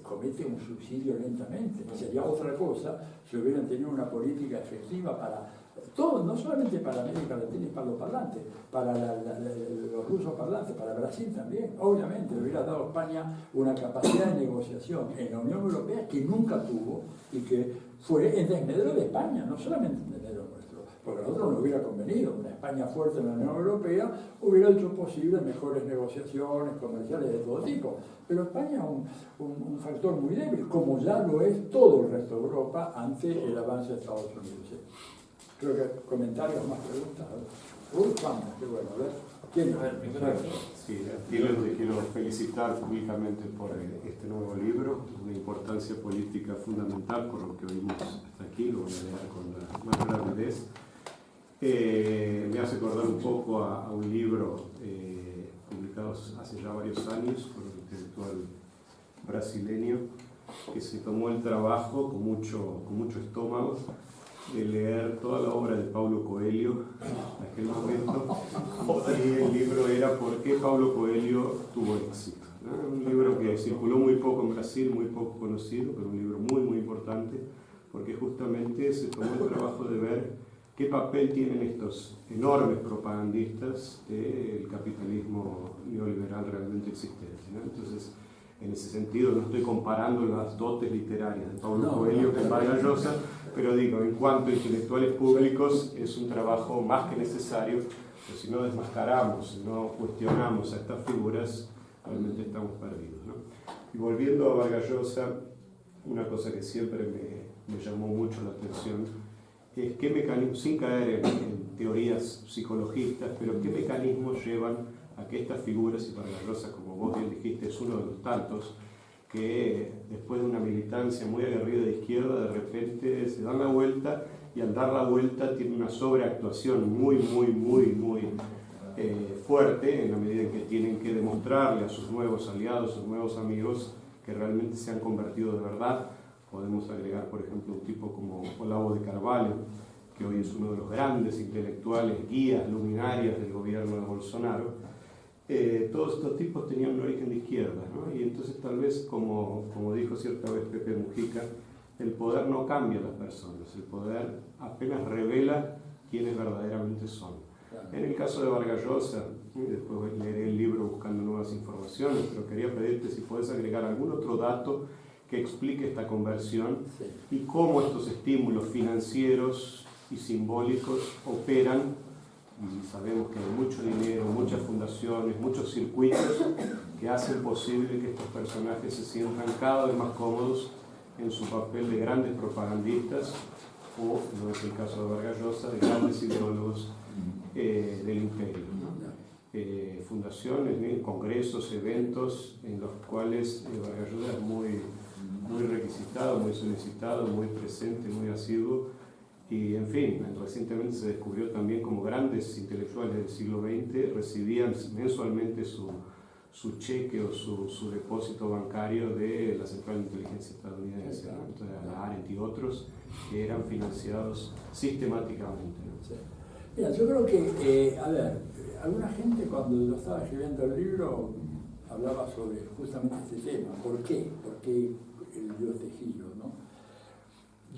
Speaker 2: comete un subsidio lentamente. Sería otra cosa si hubieran tenido una política efectiva para todo, no solamente para América Latina y hispanoparlantes, para los rusos parlantes, para Brasil también. Obviamente le hubiera dado a España una capacidad de negociación en la Unión Europea que nunca tuvo y que fue en desmedro de España, no solamente en desmedro nuestro, porque a nosotros nos hubiera convenido. Una España fuerte en la Unión Europea hubiera hecho posible mejores negociaciones comerciales de todo tipo. Pero España es un factor muy débil, como ya lo es todo el resto de Europa ante el avance de Estados Unidos. Creo que comentarios, más preguntas. Uy, cuántas, qué bueno, a ver. ¿Quién?
Speaker 1: A ver, primero.
Speaker 4: Sí, te quiero felicitar públicamente por este nuevo libro, una importancia política fundamental por lo que oímos hasta aquí, lo voy a leer con la más rapidez. Me hace acordar un poco a un libro publicado hace ya varios años por un intelectual brasileño que se tomó el trabajo con mucho estómago de leer toda la obra de Paulo Coelho en aquel momento, y el libro era ¿Por qué Paulo Coelho tuvo éxito? ¿No? Un libro que circuló muy poco en Brasil, muy poco conocido, pero un libro muy importante, porque justamente se tomó el trabajo de ver qué papel tienen estos enormes propagandistas del capitalismo neoliberal realmente existente, ¿no? Entonces, en ese sentido, no estoy comparando las dotes literarias de Paulo Coelho con Vargas Llosa, pero digo, en cuanto a intelectuales públicos, es un trabajo más que necesario, pero si no desmascaramos, si no cuestionamos a estas figuras, realmente estamos perdidos, ¿no? Y volviendo a Vargas Llosa, una cosa que siempre me llamó mucho la atención es qué mecanismos, sin caer en teorías psicologistas, pero qué mecanismos llevan a que estas figuras, y Vargas Llosa, como vos bien dijiste, es uno de los tantos, que después de una militancia muy aguerrida de izquierda, de repente se dan la vuelta, y al dar la vuelta tiene una sobreactuación muy fuerte, en la medida en que tienen que demostrarle a sus nuevos aliados, sus nuevos amigos, que realmente se han convertido de verdad. Podemos agregar, por ejemplo, un tipo como Olavo de Carvalho, que hoy es uno de los grandes intelectuales, guías, luminarias del gobierno de Bolsonaro. Todos estos tipos tenían un origen de izquierda, ¿no? Y entonces tal vez, como dijo cierta vez Pepe Mujica, el poder no cambia a las personas, el poder apenas revela quiénes verdaderamente son. En el caso de Vargas Llosa, después leeré el libro buscando nuevas informaciones, pero quería pedirte si puedes agregar algún otro dato que explique esta conversión y cómo estos estímulos financieros y simbólicos operan. Y sabemos que hay mucho dinero, muchas fundaciones, muchos circuitos que hacen posible que estos personajes se sientan cada vez más cómodos en su papel de grandes propagandistas, o, no es el caso de Vargas Llosa, de grandes ideólogos del imperio, ¿no? Fundaciones, congresos, eventos en los cuales Vargas Llosa es muy requisitado, muy solicitado, muy presente, muy asiduo. Y en fin, recientemente se descubrió también como grandes intelectuales del siglo XX recibían mensualmente su cheque o su depósito bancario de la Central de Inteligencia estadounidense, ¿no? Entonces, la Arendt y otros que eran financiados sistemáticamente, ¿no?
Speaker 2: Sí. Mira, yo creo que, a ver, alguna gente cuando yo estaba escribiendo el libro hablaba sobre justamente este tema. ¿Por qué? ¿Por qué el Dios de Giro, ¿no?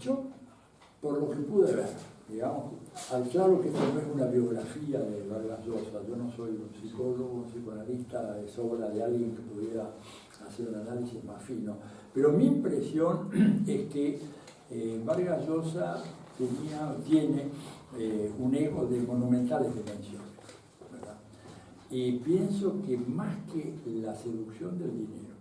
Speaker 2: Yo, por lo que pude ver, digamos, claro que esto no es una biografía de Vargas Llosa, yo no soy un psicólogo, un psicoanalista, es obra de alguien que pudiera hacer un análisis más fino, pero mi impresión es que Vargas Llosa tiene un ego de monumentales dimensiones, ¿verdad? Y pienso que más que la seducción del dinero,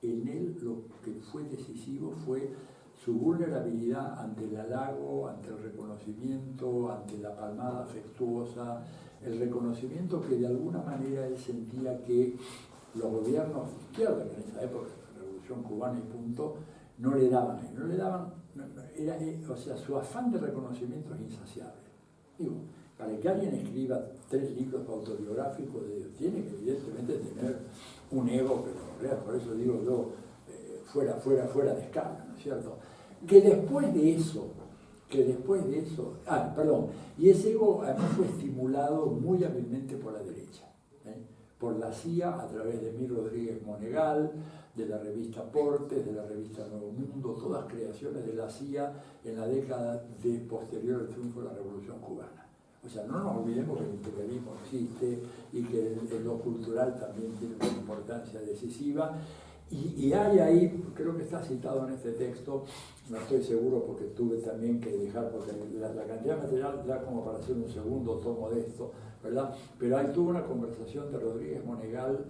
Speaker 2: en él lo que fue decisivo fue su vulnerabilidad ante el halago, ante el reconocimiento, ante la palmada afectuosa, el reconocimiento que de alguna manera él sentía que los gobiernos de izquierda, que en esa época, la Revolución Cubana y punto, no le daban, o sea, su afán de reconocimiento es insaciable. Digo, para que alguien escriba 3 libros autobiográficos, tiene que evidentemente tener un ego, pero real, por eso digo yo, fuera de escala, ¿no es cierto? Que después de eso, y ese ego además fue estimulado muy hábilmente por la derecha, por la CIA a través de Mir Rodríguez Monegal, de la revista Portes, de la revista Nuevo Mundo, todas creaciones de la CIA en la década posterior al triunfo de la Revolución Cubana. O sea, no nos olvidemos que el imperialismo existe y que lo cultural también tiene una importancia decisiva. Y hay ahí, creo que está citado en este texto, no estoy seguro porque tuve también que dejar, porque la cantidad de material da como para hacer un segundo tomo de esto, ¿verdad? Pero ahí tuve una conversación de Rodríguez Monegal,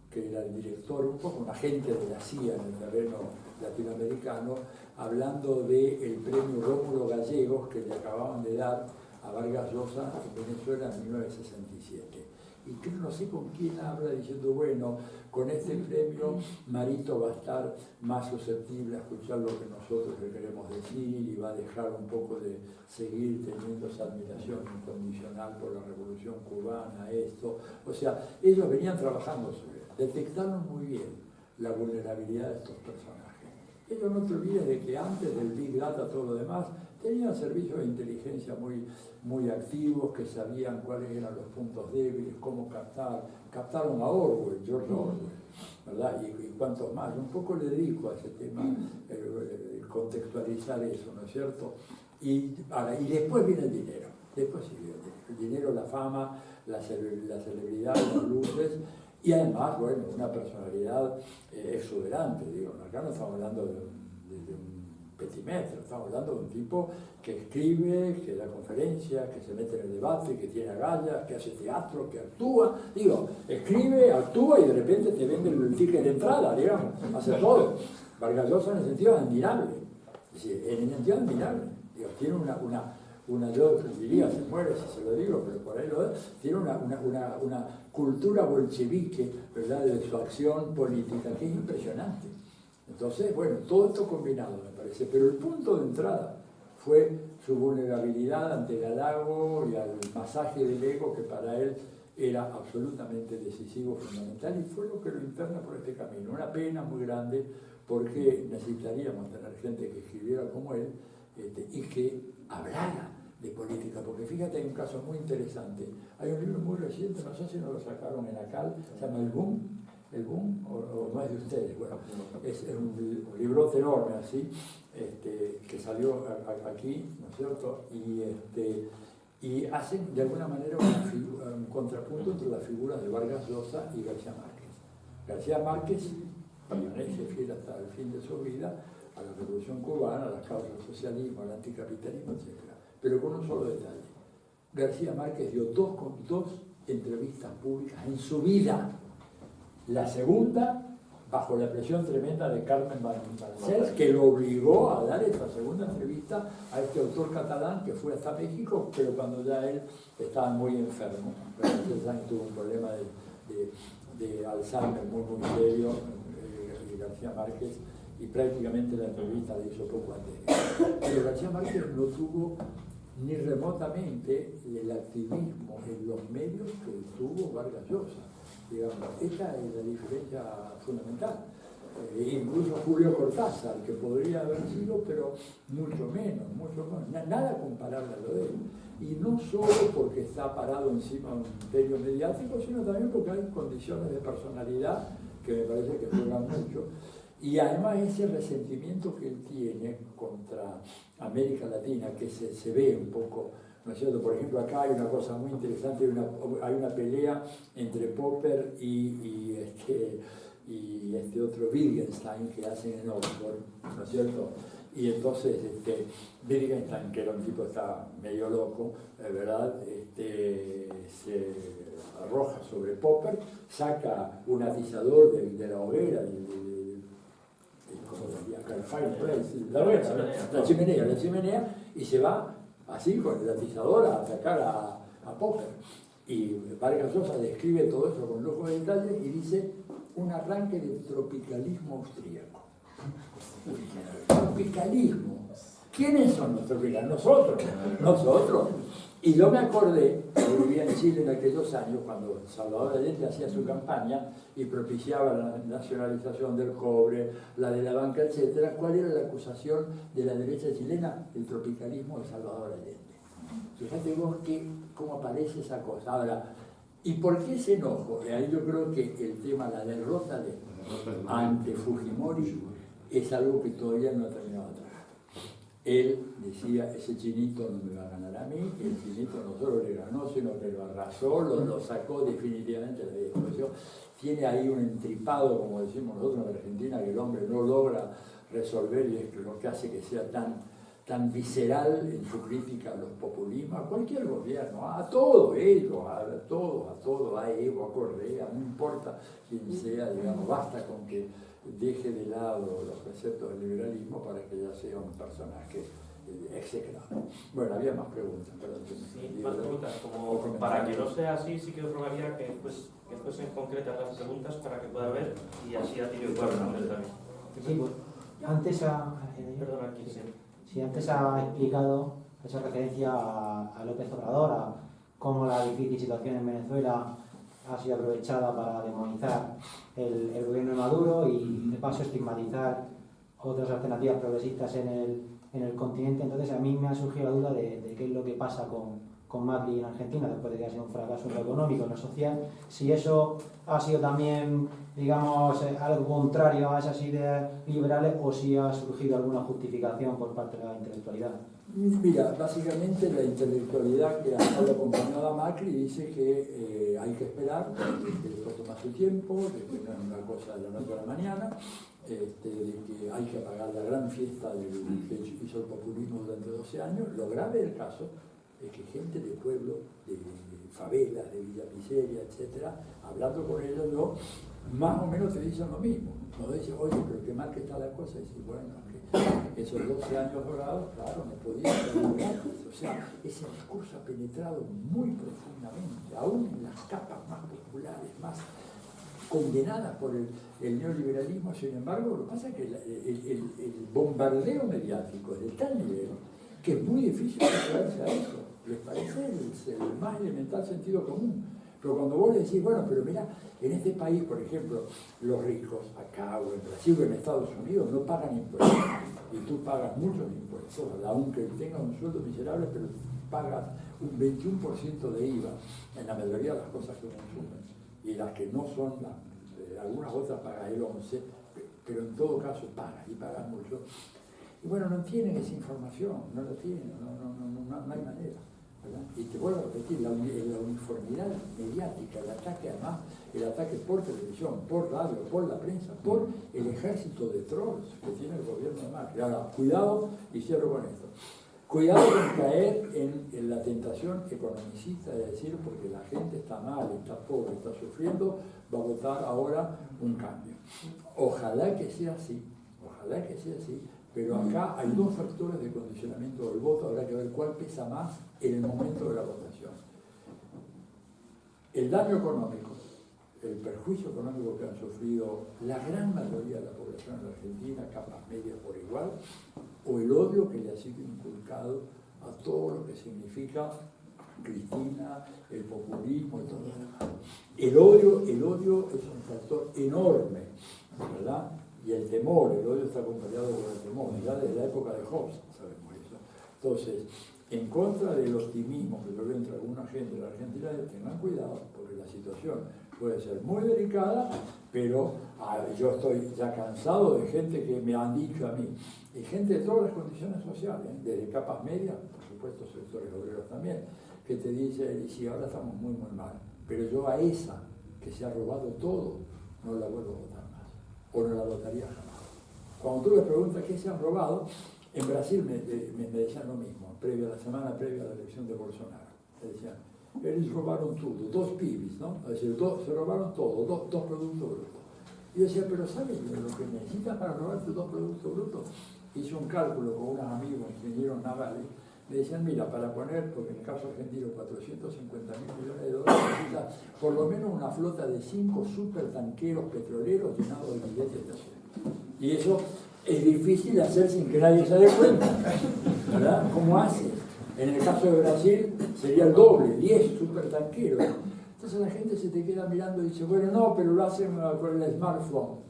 Speaker 2: que era el director, un poco un agente de la CIA en el terreno latinoamericano, hablando del premio Rómulo Gallegos que le acababan de dar a Vargas Llosa en Venezuela en 1967. Y creo, no sé con quién habla, diciendo, bueno, con este premio Marito va a estar más susceptible a escuchar lo que nosotros le queremos decir y va a dejar un poco de seguir teniendo esa admiración incondicional por la Revolución Cubana, esto. O sea, ellos venían trabajando sobre él, detectaron muy bien la vulnerabilidad de estos personajes. Ellos no te olvides de que antes del Big Data, todo lo demás, tenían servicios de inteligencia muy activos, que sabían cuáles eran los puntos débiles, cómo captar. Captaron a Orwell, George Orwell, ¿verdad? Y cuantos más. Un poco le dedico a ese tema, el contextualizar eso, ¿no es cierto? Y después viene el dinero. Después sí viene el dinero, la fama, la celebridad, las luces. Y además, bueno, una personalidad exuberante, digo. Acá no estamos hablando de un petimetro, estamos hablando de un tipo que escribe, que da conferencias, que se mete en el debate, que tiene agallas, que hace teatro, que actúa. Digo, escribe, actúa y de repente te vende el ticket de entrada, digamos, hace todo. Vargas Llosa en el sentido admirable. Es decir, en el sentido admirable. Digo, tiene yo diría, se muere si se lo digo, pero por ahí lo tiene una cultura bolchevique, ¿verdad?, de su acción política, que es impresionante. Entonces, bueno, todo esto combinado me parece, pero el punto de entrada fue su vulnerabilidad ante el halago y al masaje del ego, que para él era absolutamente decisivo, fundamental, y fue lo que lo interna por este camino. Una pena muy grande, porque necesitaríamos tener gente que escribiera como él y que hablara de política, porque fíjate, hay un caso muy interesante. Hay un libro muy reciente, no sé si nos lo sacaron en ACAL, se llama El Boom, o no es de ustedes, bueno, es un librote enorme así, que salió aquí, ¿no es cierto? Y hacen de alguna manera un contrapunto entre las figuras de Vargas Llosa y García Márquez. García Márquez permanece fiel hasta el fin de su vida a la Revolución Cubana, a las causas del socialismo, al anticapitalismo, etc. Pero con un solo detalle. García Márquez dio dos entrevistas públicas en su vida. La segunda, bajo la presión tremenda de Carmen Balcells, que lo obligó a dar esta segunda entrevista a este autor catalán que fue hasta México, pero cuando ya él estaba muy enfermo. Balcells tuvo un problema de Alzheimer muy serio, García Márquez, y prácticamente la entrevista la hizo poco antes. Pero García Márquez no tuvo ni remotamente el activismo en los medios que tuvo Vargas Llosa. Digamos, esta es la diferencia fundamental. Incluso Julio Cortázar, que podría haber sido, pero mucho menos, nada comparable a lo de él. Y no solo porque está parado encima de un imperio mediático, sino también porque hay condiciones de personalidad que me parece que juegan mucho. Y además ese resentimiento que él tiene contra América Latina, que se ve un poco, ¿no es cierto? Por ejemplo, acá hay una cosa muy interesante, hay una pelea entre Popper y este otro Wittgenstein que hacen en Oxford, ¿no es cierto? Y entonces Wittgenstein, que era un tipo que estaba medio loco, ¿verdad? Se arroja sobre Popper, saca un atizador de la hoguera, la chimenea, y se va así con el atizador a atacar a Popper. Y Vargas Llosa describe todo eso con lujo de detalles y dice un arranque de tropicalismo austríaco. Tropicalismo. ¿Quiénes son los tropicales? Nosotros. Y yo me acordé, yo vivía en Chile en aquellos años, cuando Salvador Allende hacía su campaña y propiciaba la nacionalización del cobre, la de la banca, etc. ¿Cuál era la acusación de la derecha chilena? El tropicalismo de Salvador Allende. Fíjate vos cómo aparece esa cosa. Ahora, ¿y por qué ese enojo? Ahí yo creo que el tema, la derrota ante Fujimori, es algo que todavía no ha terminado de trabajar. Él decía, ese chinito no me va a ganar a mí, y el chinito no solo le ganó, sino que lo arrasó, lo sacó definitivamente de la discusión. Tiene ahí un entripado, como decimos nosotros en Argentina, que el hombre no logra resolver, y es lo que hace que sea tan visceral en su crítica a los populismos, a cualquier gobierno, a todo ello, a todo, a Evo, a Correa, no importa quién sea, digamos, basta con que deje de lado los preceptos del liberalismo para que ya sea un personaje etcétera. Bueno, había más preguntas, perdón.
Speaker 1: Sí, más preguntas. Como para que no sea así, sí que os rogaría que fuesen concretas las preguntas para que pueda ver y así a ti yo pueda responder también.
Speaker 5: Sí, pues, antes
Speaker 1: Perdona, aquí sí.
Speaker 5: sí, antes ha explicado, ha hecho referencia a López Obrador, a cómo la difícil situación en Venezuela ha sido aprovechada para demonizar el gobierno de Maduro y de paso estigmatizar otras alternativas progresistas en el continente. Entonces a mí me ha surgido la duda de qué es lo que pasa con Macri en Argentina después de que ha sido un fracaso en lo económico, en lo social, si eso ha sido también, digamos, algo contrario a esas ideas liberales o si ha surgido alguna justificación por parte de la intelectualidad.
Speaker 2: Mira, básicamente la intelectualidad que ha estado acompañada a Macri dice que hay que esperar, que esto toma su tiempo, de que no es una cosa de la noche a la mañana, de que hay que apagar la gran fiesta que hizo el populismo durante 12 años. Lo grave del caso es que gente de pueblo, de favelas, de Villa Miseria, etcétera, hablando con ellos, yo, más o menos te dicen lo mismo. No dicen, oye, pero qué mal que está la cosa, y dicen, bueno, que esos 12 años dorados, claro, no podía ser gratis. O sea, ese discurso ha penetrado muy profundamente, aún en las capas más populares, más condenadas por el neoliberalismo. Sin embargo, lo que pasa es que el bombardeo mediático es de tal nivel que es muy difícil acercarse a eso. Les parece el más elemental sentido común. Pero cuando vos le decís, bueno, pero mira, en este país, por ejemplo, los ricos, acá o en Brasil o en Estados Unidos, no pagan impuestos. Y tú pagas muchos impuestos, aunque tengas un sueldo miserable, pero pagas un 21% de IVA en la mayoría de las cosas que consumen. Y las que no son, algunas otras pagan el 11%, pero en todo caso pagan y pagan mucho. Y bueno, no tienen esa información, no la tienen, no hay manera, ¿verdad? Y te vuelvo a repetir, la uniformidad mediática, el ataque además, el ataque por televisión, por radio, por la prensa, por el ejército de trolls que tiene el gobierno de Macri. Ahora, cuidado, y cierro con esto, cuidado con caer en la tentación economicista de decir, porque la gente está mal, está pobre, está sufriendo, va a votar ahora un cambio. Ojalá que sea así, ojalá que sea así. Pero acá hay dos factores de condicionamiento del voto, habrá que ver cuál pesa más en el momento de la votación. El daño económico, el perjuicio económico que han sufrido la gran mayoría de la población en la Argentina, capas medias por igual, o el odio que le ha sido inculcado a todo lo que significa Cristina, el populismo y todo lo demás. El odio es un factor enorme, ¿verdad? Y el temor, el odio está acompañado por el temor, ya desde la época de Hobbes sabemos eso. Entonces, en contra del optimismo que yo veo entre alguna gente de la Argentina, tengan cuidado, porque la situación puede ser muy delicada, pero yo estoy ya cansado de gente que me han dicho a mí, y gente de todas las condiciones sociales, desde capas medias, por supuesto sectores obreros también, que te dicen, y sí, ahora estamos muy mal, pero yo a esa que se ha robado todo, no la vuelvo a votar más, o no la votaría jamás. Cuando tú les preguntas qué se han robado, en Brasil me decían lo mismo, la semana previa a la elección de Bolsonaro. Me decían, ellos robaron todo, 2 pibis, ¿no? Es decir, se robaron todo, dos productos brutos. Y yo decía, pero ¿sabes lo que necesitas para robarte 2 productos brutos? Hice un cálculo con unos amigos ingenieros navales. Me decían, mira, para poner, porque en el caso argentino, 450.000 millones de dólares, necesitas por lo menos una flota de 5 supertanqueros petroleros llenados de billetes de acero. Y eso es difícil de hacer sin que nadie se dé cuenta, ¿verdad? ¿Cómo haces? En el caso de Brasil sería el doble, 10 supertanqueros. Entonces la gente se te queda mirando y dice, bueno, no, pero lo hacen con el smartphone.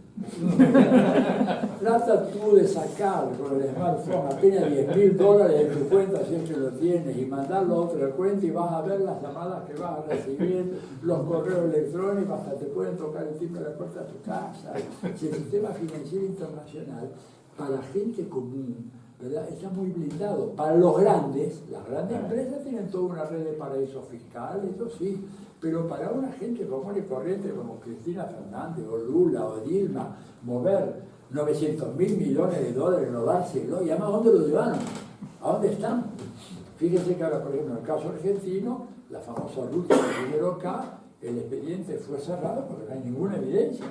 Speaker 2: Trata tú de sacar con el smartphone apenas $10.000 de tu cuenta, si es que lo tienes, y mandarlo a otra cuenta y vas a ver las llamadas que vas a recibir, los correos electrónicos, hasta te pueden tocar el timbre de la puerta de tu casa. Si el sistema financiero internacional, para la gente común, ¿verdad?, está muy blindado. Para los grandes, las grandes empresas tienen toda una red de paraísos fiscales, eso sí, pero para una gente común y corriente como Cristina Fernández o Lula o Dilma, mover 900.000 millones de dólares, no dárselo, y además, ¿a dónde lo llevaron? ¿A dónde están? Fíjense que ahora, por ejemplo, en el caso argentino, la famosa ruta de dinero acá, el expediente fue cerrado porque no hay ninguna evidencia.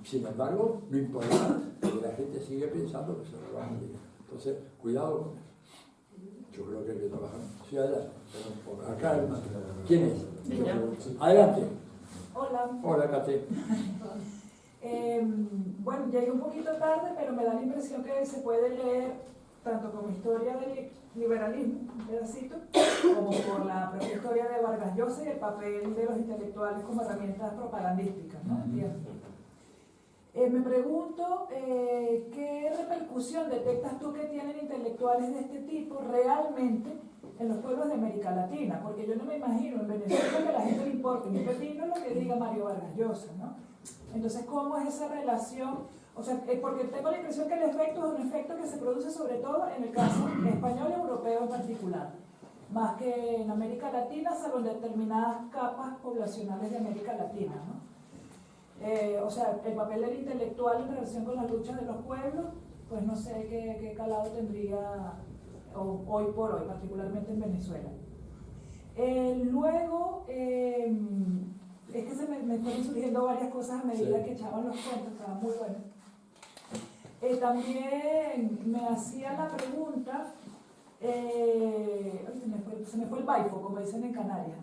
Speaker 2: Sin embargo, no importa, porque la gente sigue pensando que se robaron dinero. Entonces, cuidado con eso. Yo creo que hay que trabajar. Sí, adelante. Por acá, hermano. ¿Quién es?
Speaker 1: Ella.
Speaker 2: Adelante.
Speaker 6: Hola.
Speaker 2: Hola, Cate.
Speaker 6: Bueno, llegué un poquito tarde, pero me da la impresión que se puede leer tanto como historia del liberalismo, un pedacito, como por la propia historia de Vargas Llosa y el papel de los intelectuales como herramientas propagandísticas, ¿no? Me pregunto qué repercusión detectas tú que tienen intelectuales de este tipo realmente en los pueblos de América Latina, porque yo no me imagino en Venezuela que a la gente le importe ni pepino lo que diga Mario Vargas Llosa, ¿no? Entonces, ¿cómo es esa relación? O sea, porque tengo la impresión que el efecto es un efecto que se produce sobre todo en el caso español y europeo en particular, más que en América Latina, salvo en determinadas capas poblacionales de América Latina, ¿no? O sea, el papel del intelectual en relación con las luchas de los pueblos, pues no sé qué calado tendría hoy por hoy, particularmente en Venezuela. Luego, es que me fueron surgiendo varias cosas a medida que echaban los cuentos, estaban muy buenos. También me hacía la pregunta, se me fue el baifo, como dicen en Canarias.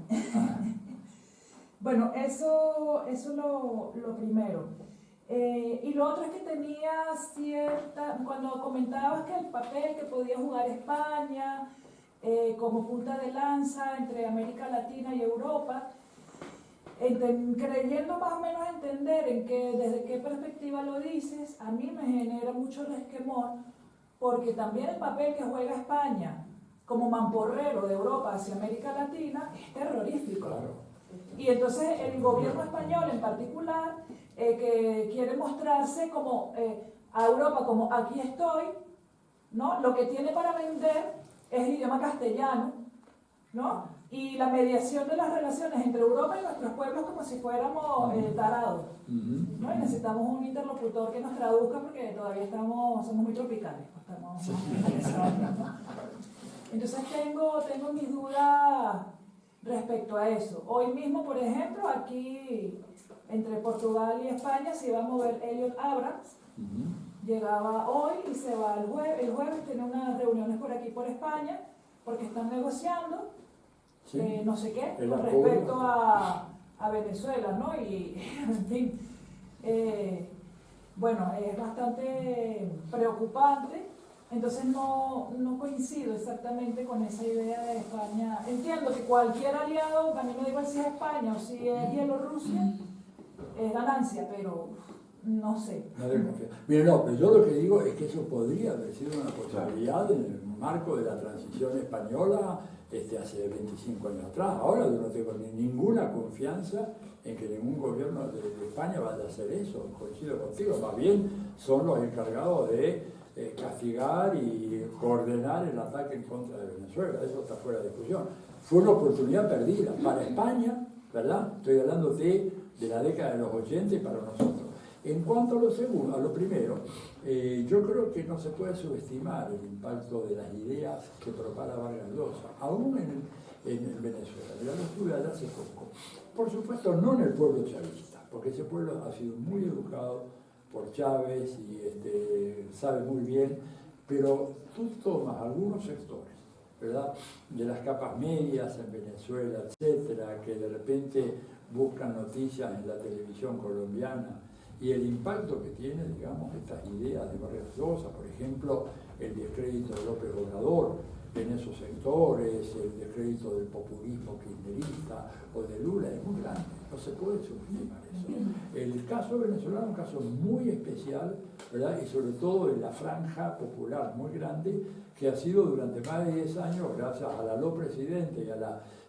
Speaker 6: Bueno, eso lo primero. Y lo otro es que tenía cuando comentabas que el papel que podía jugar España como punta de lanza entre América Latina y Europa, creyendo más o menos entender desde qué perspectiva lo dices, a mí me genera mucho resquemor, porque también el papel que juega España como mamporrero de Europa hacia América Latina es terrorífico.
Speaker 2: Claro.
Speaker 6: Y entonces el gobierno español en particular, que quiere mostrarse como a Europa como aquí estoy, ¿no? Lo que tiene para vender es el idioma castellano, ¿no? Y la mediación de las relaciones entre Europa y nuestros pueblos como si fuéramos tarados, ¿no? Y necesitamos un interlocutor que nos traduzca porque todavía somos muy tropicales, estamos ¿no? Entonces tengo mis dudas respecto a eso. Hoy mismo, por ejemplo, aquí entre Portugal y España se iba a mover Elliot Abrams, llegaba hoy y se va el jueves tiene unas reuniones por aquí por España, porque están negociando no sé qué, con respecto a Venezuela, ¿no? Y, en fin, bueno, es bastante preocupante. Entonces no coincido exactamente con esa idea de España. Entiendo que cualquier aliado, a mí me da igual si es España o si es Bielorrusia, es ganancia, pero no sé.
Speaker 2: Mira, no, pero yo lo que digo es que eso podría haber sido una posibilidad en el marco de la transición española hace 25 años atrás. Ahora yo no tengo ninguna confianza en que ningún gobierno de España vaya a hacer eso. Coincido contigo, más bien son los encargados de castigar y coordinar el ataque en contra de Venezuela. Eso está fuera de discusión. Fue una oportunidad perdida para España, ¿verdad? Estoy hablando de la década de los 80 y para nosotros. En cuanto a lo segundo, a lo primero, yo creo que no se puede subestimar el impacto de las ideas que propaga Vargas Llosa, aún en Venezuela. Yo lo estuve allá hace poco. Por supuesto, no en el pueblo chavista, porque ese pueblo ha sido muy educado por Chávez y sabe muy bien, pero tú tomas algunos sectores, ¿verdad?, de las capas medias en Venezuela, etcétera, que de repente buscan noticias en la televisión colombiana, y el impacto que tiene, digamos, estas ideas de Vargas Llosa, por ejemplo, el descrédito de López Obrador en esos sectores, el descrédito del populismo kirchnerista o de Lula, es muy grande, no se puede subestimar eso. El caso venezolano es un caso muy especial, ¿verdad? Y sobre todo en la franja popular muy grande, que ha sido durante más de 10 años, gracias a la lo presidente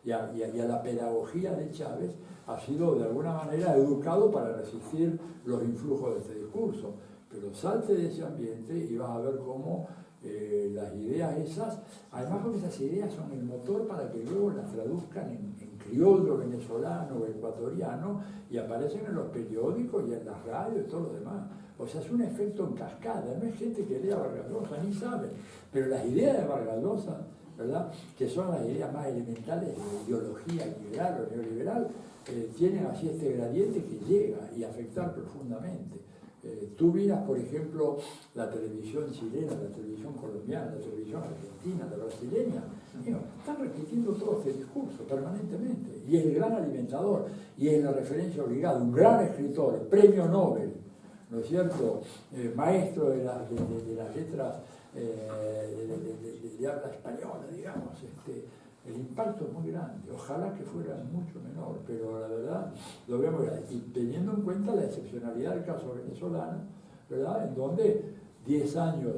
Speaker 2: y a la pedagogía de Chávez, ha sido de alguna manera educado para resistir los influjos de este discurso. Pero salte de ese ambiente y vas a ver cómo las ideas esas, además porque esas ideas son el motor para que luego las traduzcan en criollo venezolano o ecuatoriano y aparecen en los periódicos y en las radios y todo lo demás. O sea, es un efecto en cascada. No es gente que lea Vargas Llosa, ni saben. Pero las ideas de Vargas Llosa, ¿verdad?, que son las ideas más elementales de la ideología liberal o neoliberal, tienen así este gradiente que llega y afectar profundamente. Tú miras, por ejemplo, la televisión chilena, la televisión colombiana, la televisión argentina, la brasileña, están repitiendo todo este discurso permanentemente. Y es el gran alimentador, y es la referencia obligada, un gran escritor, premio Nobel, ¿no es cierto? Maestro de las letras de habla española, digamos. El impacto es muy grande, ojalá que fuera mucho menor, pero la verdad lo vemos, y teniendo en cuenta la excepcionalidad del caso venezolano, ¿verdad? En donde 10 años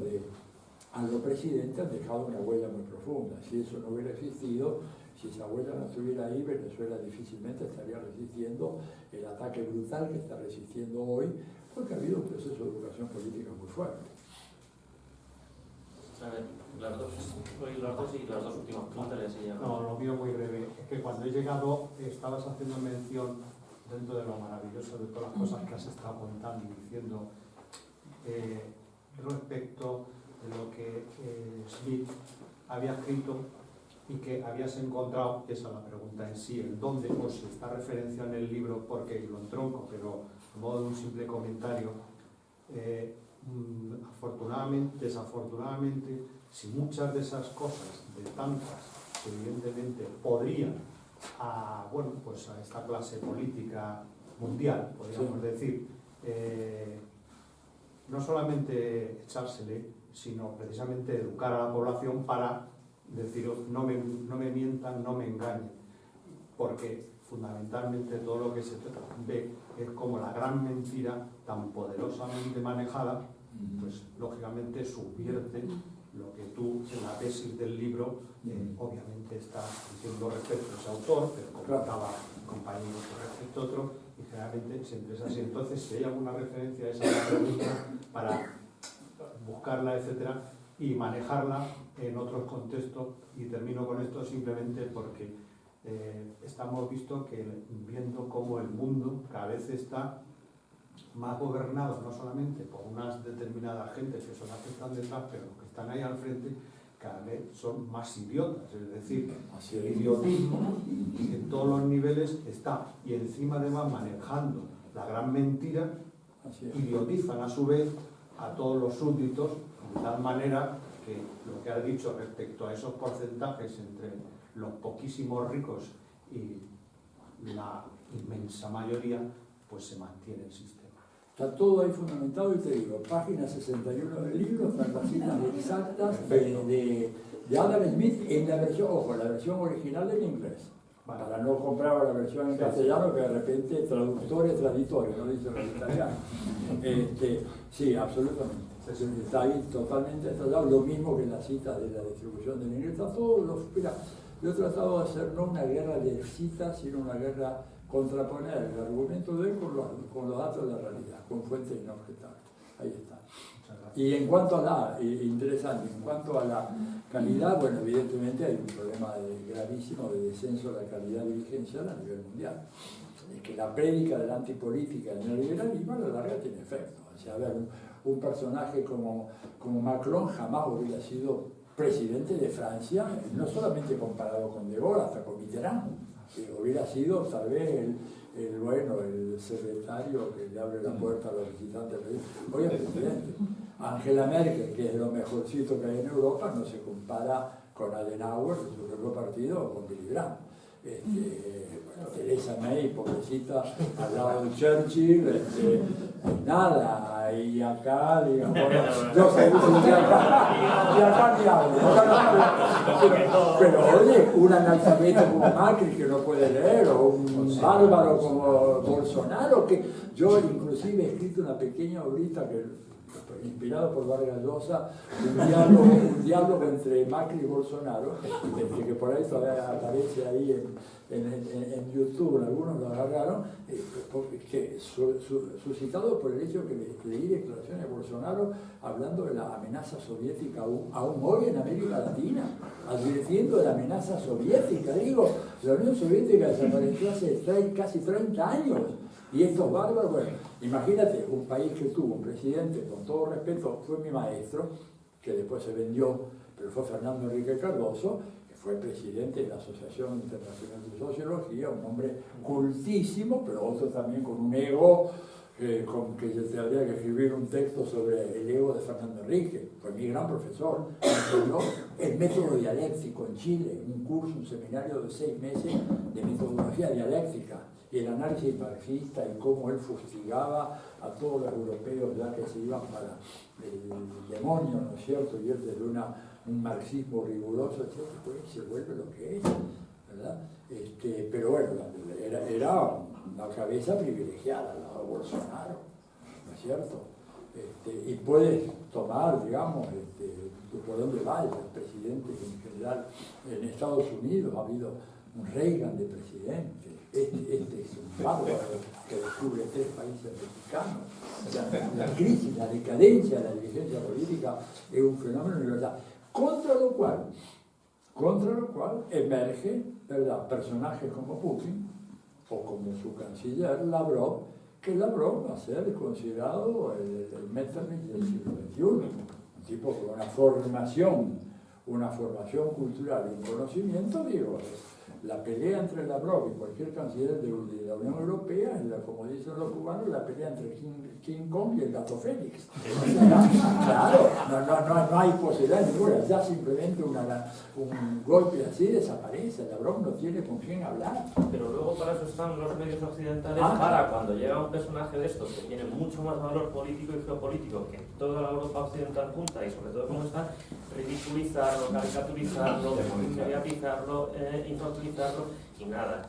Speaker 2: a los presidentes han dejado una huella muy profunda. Si eso no hubiera existido, si esa huella no estuviera ahí, Venezuela difícilmente estaría resistiendo el ataque brutal que está resistiendo hoy, porque ha habido un proceso de educación política muy fuerte.
Speaker 1: A ver, las dos y las dos últimas preguntas le siguen.
Speaker 7: No, lo mío muy breve. Es que cuando he llegado estabas haciendo mención, dentro de lo maravilloso de todas las cosas que has estado contando y diciendo, respecto de lo que Smith había escrito y que habías encontrado, esa es la pregunta en sí, el dónde, o si está referencia en el libro, porque lo entronco, pero a modo de un simple comentario. Afortunadamente, desafortunadamente, si muchas de esas cosas, de tantas, que evidentemente podrían a esta clase política mundial, podríamos decir, no solamente echársele, sino precisamente educar a la población para decir no me mientan, no me engañen, porque fundamentalmente todo lo que se ve es como la gran mentira tan poderosamente manejada, pues lógicamente subvierte lo que tú en la tesis del libro obviamente estás diciendo respecto a ese autor, pero comentaba compañeros respecto a otro, y generalmente siempre es así. Entonces, si hay alguna referencia a esa pregunta para buscarla, etcétera, y manejarla en otros contextos, y termino con esto simplemente porque estamos viendo cómo el mundo cada vez está más gobernado, no solamente por unas determinadas gentes que son las que están detrás, pero los que están ahí al frente cada vez son más idiotas, es decir, el idiotismo en todos los niveles está, y encima además manejando la gran mentira, idiotizan a su vez a todos los súbditos, de tal manera que lo que has dicho respecto a esos porcentajes entre los poquísimos ricos y la inmensa mayoría, pues se mantiene el sistema.
Speaker 2: Está todo ahí fundamentado, y te digo, página 61 del libro, están las citas exactas de Adam Smith en la versión, ojo, la versión original en inglés.
Speaker 7: Vale.
Speaker 2: Para no comprar la versión en castellano, que de repente traductores, traditores, no dicen en italiano. Sí, absolutamente. Está ahí totalmente detallado, lo mismo que en la cita de la distribución del inglés. Está todo, mira, yo he tratado de hacer no una guerra de citas, sino una guerra contraponer el argumento de él con los datos de la realidad, con fuentes inobjetables. Ahí está. Y en cuanto a interesante, en cuanto a la calidad, bueno, evidentemente hay un problema gravísimo de descenso de la calidad dirigencial a nivel mundial. Es que la prédica de la antipolítica del neoliberalismo a la larga tiene efecto. O sea, a ver, un personaje como Macron jamás hubiera sido presidente de Francia, no solamente comparado con De Gaulle, hasta con Mitterrand, que hubiera sido tal vez el secretario que le abre la puerta a los visitantes. Oye, presidente, Angela Merkel, que es lo mejorcito que hay en Europa, no se compara con Adenauer, de su propio partido, o con Willy Brandt. Theresa May, pobrecita, al lado de Churchill, nada, y acá, digamos, yo sé, y acá ni hablo, pero oye, un analfabeto como Macri que no puede leer, o un bárbaro como Bolsonaro, que yo inclusive he escrito una pequeña obrita que inspirado por Vargas Llosa, un diálogo entre Macri y Bolsonaro, que por ahí todavía aparece ahí en YouTube, algunos lo agarraron, que suscitado por el hecho que leí declaraciones de Bolsonaro hablando de la amenaza soviética aún hoy en América Latina, advirtiendo de la amenaza soviética. Digo, la Unión Soviética desapareció hace casi 30 años. Y estos bárbaros, bueno, imagínate un país que tuvo un presidente, con todo respeto, fue mi maestro, que después se vendió, pero fue Fernando Enrique Cardoso, que fue presidente de la Asociación Internacional de Sociología, un hombre cultísimo, pero otro también con un ego que yo tendría que escribir un texto sobre el ego de Fernando Enrique, fue mi gran profesor, me enseñó el método dialéctico en Chile, un curso, un seminario de 6 meses de metodología dialéctica y el análisis marxista y cómo él fustigaba a todos los europeos ya que se iban para el demonio, ¿no es cierto? Y él desde un marxismo riguroso, pues se vuelve lo que es, ¿verdad? Pero bueno, era una cabeza privilegiada, la de Bolsonaro, ¿no es cierto? Y puedes tomar, digamos, por dónde va los presidentes en general. En Estados Unidos ha habido un Reagan de presidente, este es un bárbaro que descubre 3 países mexicanos. O sea, la crisis, la decadencia de la dirigencia política es un fenómeno universal. Contra lo cual emergen, ¿verdad?, personajes como Putin o como su canciller Lavrov, que Lavrov va a ser considerado el Metternich del siglo XXI, un tipo con una formación cultural y un conocimiento, digo, la pelea entre Lavrov y cualquier canciller de la Unión Europea es, como dicen los cubanos, la pelea entre King Kong y el gato Félix. Claro, no hay posibilidad ninguna, ya simplemente un golpe así desaparece, Lavrov no tiene con quién hablar.
Speaker 1: Pero luego para eso están los medios occidentales, para cuando llega un personaje de estos que tiene mucho más valor político y geopolítico que toda la Europa occidental junta, y sobre todo como está, ridiculizarlo, caricaturizarlo, mediatizarlo, infantilizarlo y nada.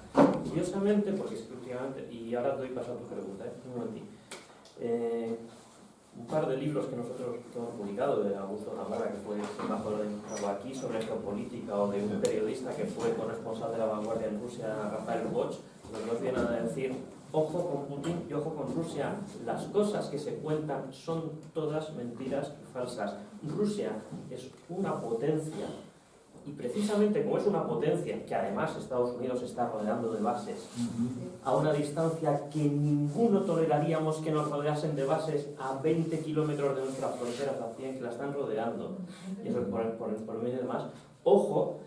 Speaker 1: Curiosamente, porque es que últimamente, y ahora doy paso a tu pregunta, un momentito. Un par de libros que nosotros hemos publicado de Augusto Navarra, que fue embajador de aquí, sobre geopolítica, o de un periodista que fue corresponsal de La Vanguardia en Rusia, Rafael Boch, donde nos viene a decir: ojo con Putin y ojo con Rusia, las cosas que se cuentan son todas mentiras y falsas. Rusia es una potencia, y precisamente como es una potencia, que además Estados Unidos está rodeando de bases, a una distancia que ninguno toleraríamos que nos rodeasen de bases a 20 kilómetros de nuestras fronteras, a 100 que la están rodeando, y eso por medio de más, ojo,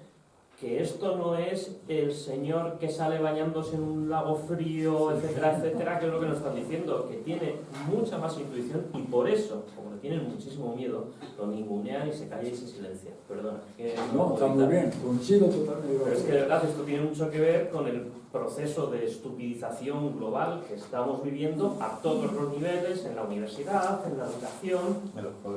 Speaker 1: que esto no es el señor que sale bañándose en un lago frío, etcétera, etcétera, que es lo que nos están diciendo, que tiene mucha más intuición, y por eso, como le tienen muchísimo miedo, lo ningunean y se calla y se silencia. Perdona.
Speaker 2: No, está muy bien, coincido totalmente.
Speaker 1: Pero es que de verdad esto tiene mucho que ver con el proceso de estupidización global que estamos viviendo a todos los niveles, en la universidad, en la educación,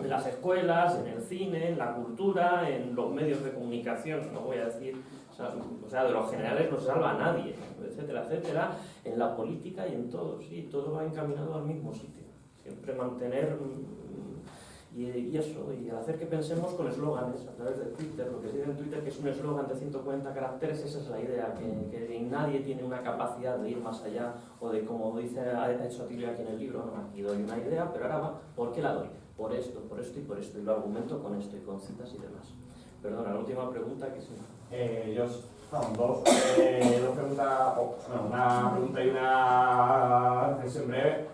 Speaker 1: en las escuelas, en el cine, en la cultura, en los medios de comunicación, no voy a decir, o sea, de los generales no se salva a nadie, etcétera, etcétera, en la política y en todo, sí, todo va encaminado al mismo sitio. Siempre mantener y eso, y hacer que pensemos con eslóganes a través de Twitter, lo que se dice en Twitter que es un eslogan de 140 caracteres, esa es la idea, que nadie tiene una capacidad de ir más allá, o de, como dice, ha hecho Atilio aquí en el libro, no, aquí doy una idea, pero ahora va, ¿por qué la doy? Por esto y por esto, y lo argumento con esto y con citas y demás. Perdona, la última pregunta que sí.
Speaker 8: Dos preguntas, una pregunta y una reflexión breve.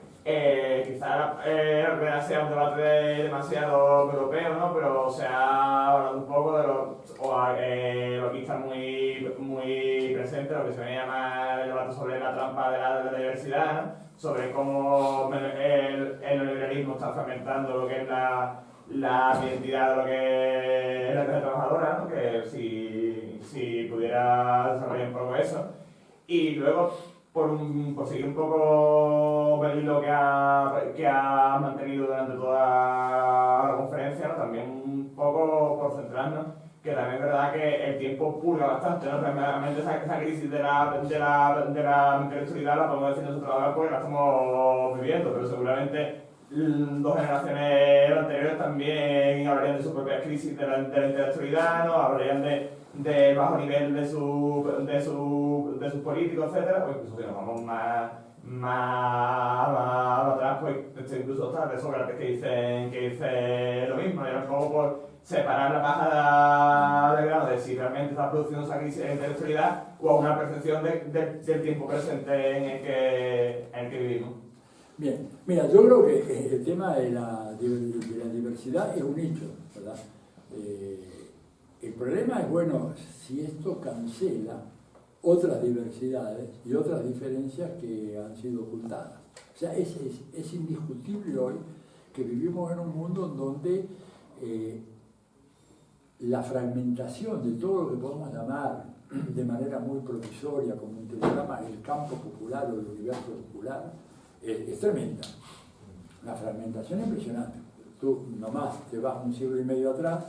Speaker 8: Quizá sea un debate demasiado europeo, ¿no? Pero se ha hablado un poco de lo que está muy presente, lo que se viene a llamar el debate sobre la trampa de la diversidad, ¿no? Sobre cómo el neoliberalismo está fragmentando lo que es la identidad de lo que es la clase trabajadora, ¿no? Que si pudiera desarrollar un poco eso. Y luego, por seguir un poco el hilo que ha mantenido durante toda la conferencia, ¿no? También un poco por centrarnos, que también es verdad que el tiempo purga bastante, ¿no? Realmente esa crisis de la intelectualidad la podemos decir nosotros ahora porque la estamos viviendo, pero seguramente 2 generaciones anteriores también hablarían de su propia crisis de la intelectualidad, ¿no? Hablarían de bajo nivel de sus políticos, etcétera, o incluso que nos vamos más atrás, pues incluso hasta de Sócrates que dice lo mismo, y un poco por separar la paja del grano de si realmente está produciendo esa crisis de intelectualidad o una percepción del tiempo presente en el que vivimos.
Speaker 2: Bien, mira, yo creo que el tema de la diversidad es un hecho, ¿verdad? El problema es, bueno, si esto cancela otras diversidades y otras diferencias que han sido ocultadas. O sea, es indiscutible hoy que vivimos en un mundo en donde la fragmentación de todo lo que podemos llamar de manera muy provisoria, como un telegrama, el campo popular o el universo popular, es tremenda. Una fragmentación impresionante. Tú nomás te vas un siglo y medio atrás,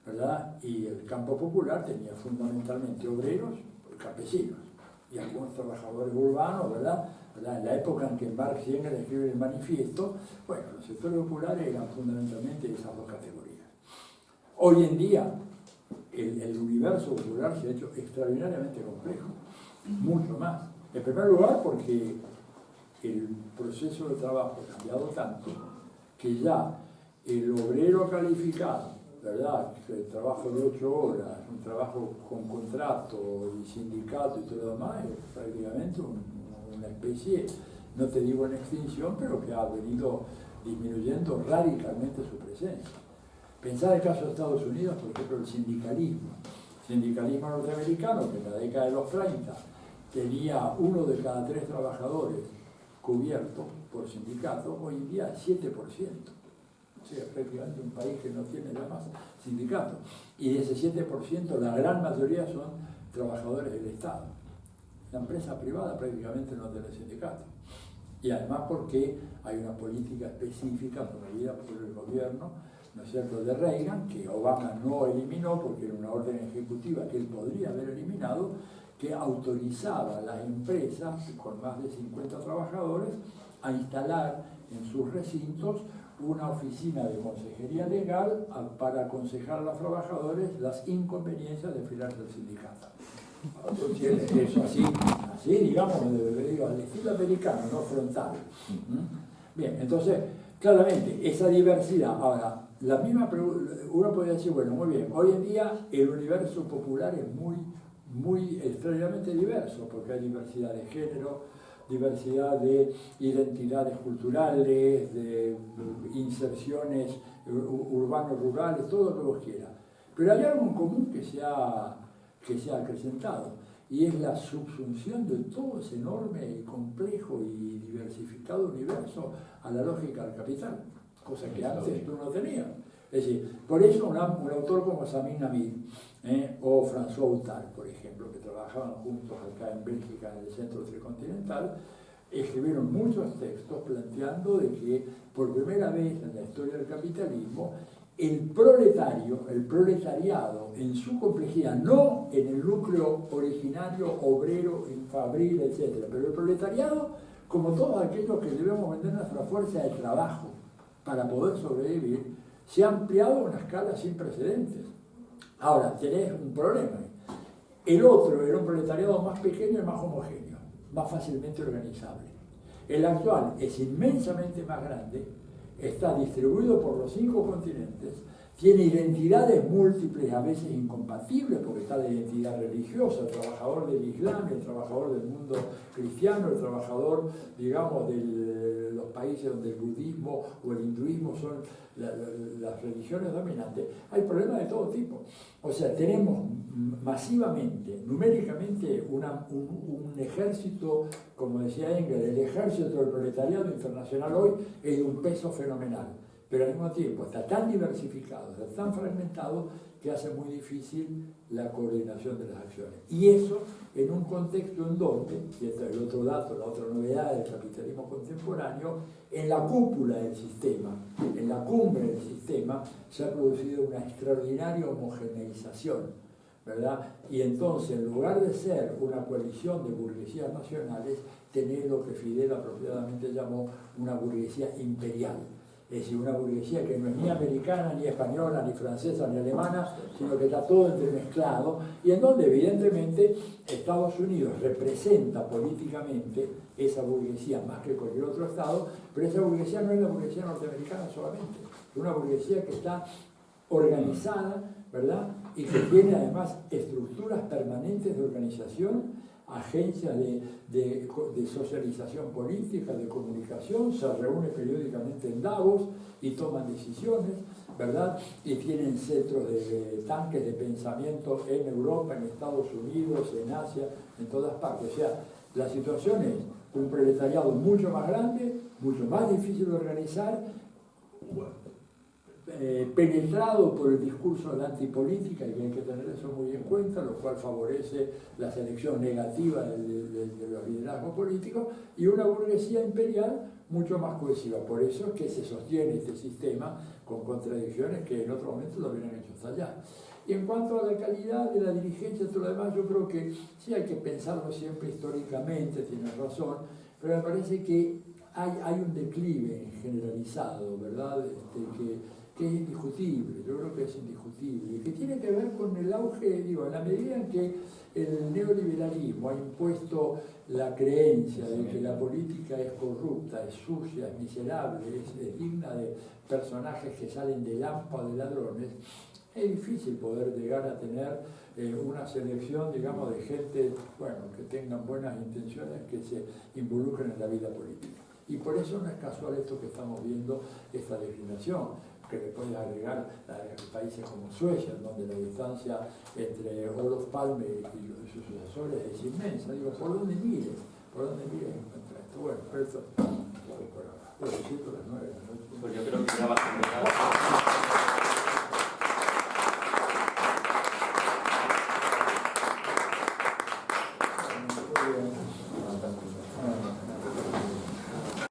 Speaker 2: ¿verdad? Y el campo popular tenía fundamentalmente obreros, campesinos y algunos trabajadores urbanos, ¿verdad? En la época en que Marx y Engels escriben el manifiesto, bueno, los sectores populares eran fundamentalmente esas dos categorías. Hoy en día, el universo popular se ha hecho extraordinariamente complejo, mucho más. En primer lugar, porque el proceso de trabajo ha cambiado tanto que ya el obrero calificado, ¿verdad? El trabajo de 8 horas, un trabajo con contrato y sindicato y todo lo demás, es prácticamente una especie, no te digo en extinción, pero que ha venido disminuyendo radicalmente su presencia. Pensar el caso de Estados Unidos, por ejemplo, el sindicalismo norteamericano, que en la década de los 30 tenía 1 de cada 3 trabajadores cubierto por sindicato, hoy en día 7%. O sea, prácticamente un país que no tiene ya más sindicatos. Y de ese 7%, la gran mayoría son trabajadores del Estado. La empresa privada prácticamente no tiene sindicatos. Y además porque hay una política específica promovida por el gobierno, ¿no es cierto?, de Reagan, que Obama no eliminó porque era una orden ejecutiva que él podría haber eliminado, que autorizaba a las empresas con más de 50 trabajadores a instalar en sus recintos una oficina de consejería legal para aconsejar a los trabajadores las inconveniencias de afiliarse al sindicato. Entonces, eso así digamos, al estilo americano, no frontal. Bien, entonces, claramente, esa diversidad. Ahora, la misma uno podría decir, bueno, muy bien, hoy en día el universo popular es muy extraordinariamente diverso, porque hay diversidad de género, diversidad de identidades culturales, de inserciones urbanos-rurales, todo lo que vos quieras. Pero hay algo en común que se ha acrecentado, y es la subsunción de todo ese enorme y complejo y diversificado universo a la lógica del capital, cosa que antes tú no tenías. Es decir, por eso un autor como Sami Navid o François Outard, por ejemplo, que trabajaban juntos acá en Bélgica, en el centro tricontinental, escribieron muchos textos planteando de que por primera vez en la historia del capitalismo el proletariado en su complejidad, no en el núcleo originario, obrero, fabril, etc., pero el proletariado como todos aquellos que debemos vender nuestra fuerza de trabajo para poder sobrevivir, se ha ampliado a una escala sin precedentes. Ahora, tenés un problema. El otro era un proletariado más pequeño y más homogéneo, más fácilmente organizable. El actual es inmensamente más grande, está distribuido por los 5 continentes, tiene identidades múltiples, a veces incompatibles, porque está la identidad religiosa, el trabajador del Islam, el trabajador del mundo cristiano, el trabajador, digamos, de los países donde el budismo o el hinduismo son las religiones dominantes. Hay problemas de todo tipo. O sea, tenemos masivamente, numéricamente, un ejército, como decía Engels, el ejército del proletariado internacional hoy es de un peso fenomenal. Pero al mismo tiempo está tan diversificado, está tan fragmentado, que hace muy difícil la coordinación de las acciones. Y eso en un contexto en donde, y este es el otro dato, la otra novedad del capitalismo contemporáneo, en la cúpula del sistema, en la cumbre del sistema, se ha producido una extraordinaria homogeneización, ¿verdad? Y entonces, en lugar de ser una coalición de burguesías nacionales, tenés lo que Fidel apropiadamente llamó una burguesía imperial. Es decir, una burguesía que no es ni americana, ni española, ni francesa, ni alemana, sino que está todo entremezclado, y en donde evidentemente Estados Unidos representa políticamente esa burguesía más que cualquier otro Estado, pero esa burguesía no es la burguesía norteamericana solamente, es una burguesía que está organizada, ¿verdad? Y que tiene además estructuras permanentes de organización, agencias de socialización política, de comunicación, se reúne periódicamente en Davos y toman decisiones, ¿verdad? Y tienen centros de tanques de pensamiento en Europa, en Estados Unidos, en Asia, en todas partes. O sea, La situación es un proletariado mucho más grande, mucho más difícil de organizar, penetrado por el discurso de la antipolítica, y que hay que tener eso muy en cuenta, lo cual favorece la selección negativa de los liderazgos políticos, y una burguesía imperial mucho más cohesiva. Por eso es que se sostiene este sistema con contradicciones que en otro momento lo hubieran hecho estallar. Y en cuanto a la calidad de la dirigencia y todo lo demás, yo creo que sí hay que pensarlo siempre históricamente, tienes razón, pero me parece que hay un declive generalizado, ¿verdad? Que es indiscutible, yo creo que es indiscutible, y que tiene que ver con el auge, digo, en la medida en que el neoliberalismo ha impuesto la creencia de que la política es corrupta, es sucia, es miserable, es digna de personajes que salen de lampa de ladrones, es difícil poder llegar a tener una selección, digamos, de gente, bueno, que tengan buenas intenciones, que se involucren en la vida política. Y por eso no es casual esto que estamos viendo, esta declinación, que le puede agregar a países como Suecia, donde la distancia entre Olof Palme y sus sucesores es inmensa. Digo, ¿por dónde miren? ¿Por dónde miren contra esto? Bueno, por eso, por ahora. Bueno, 7 a las 9 de la noche.
Speaker 1: Pues yo creo que ya va a terminar.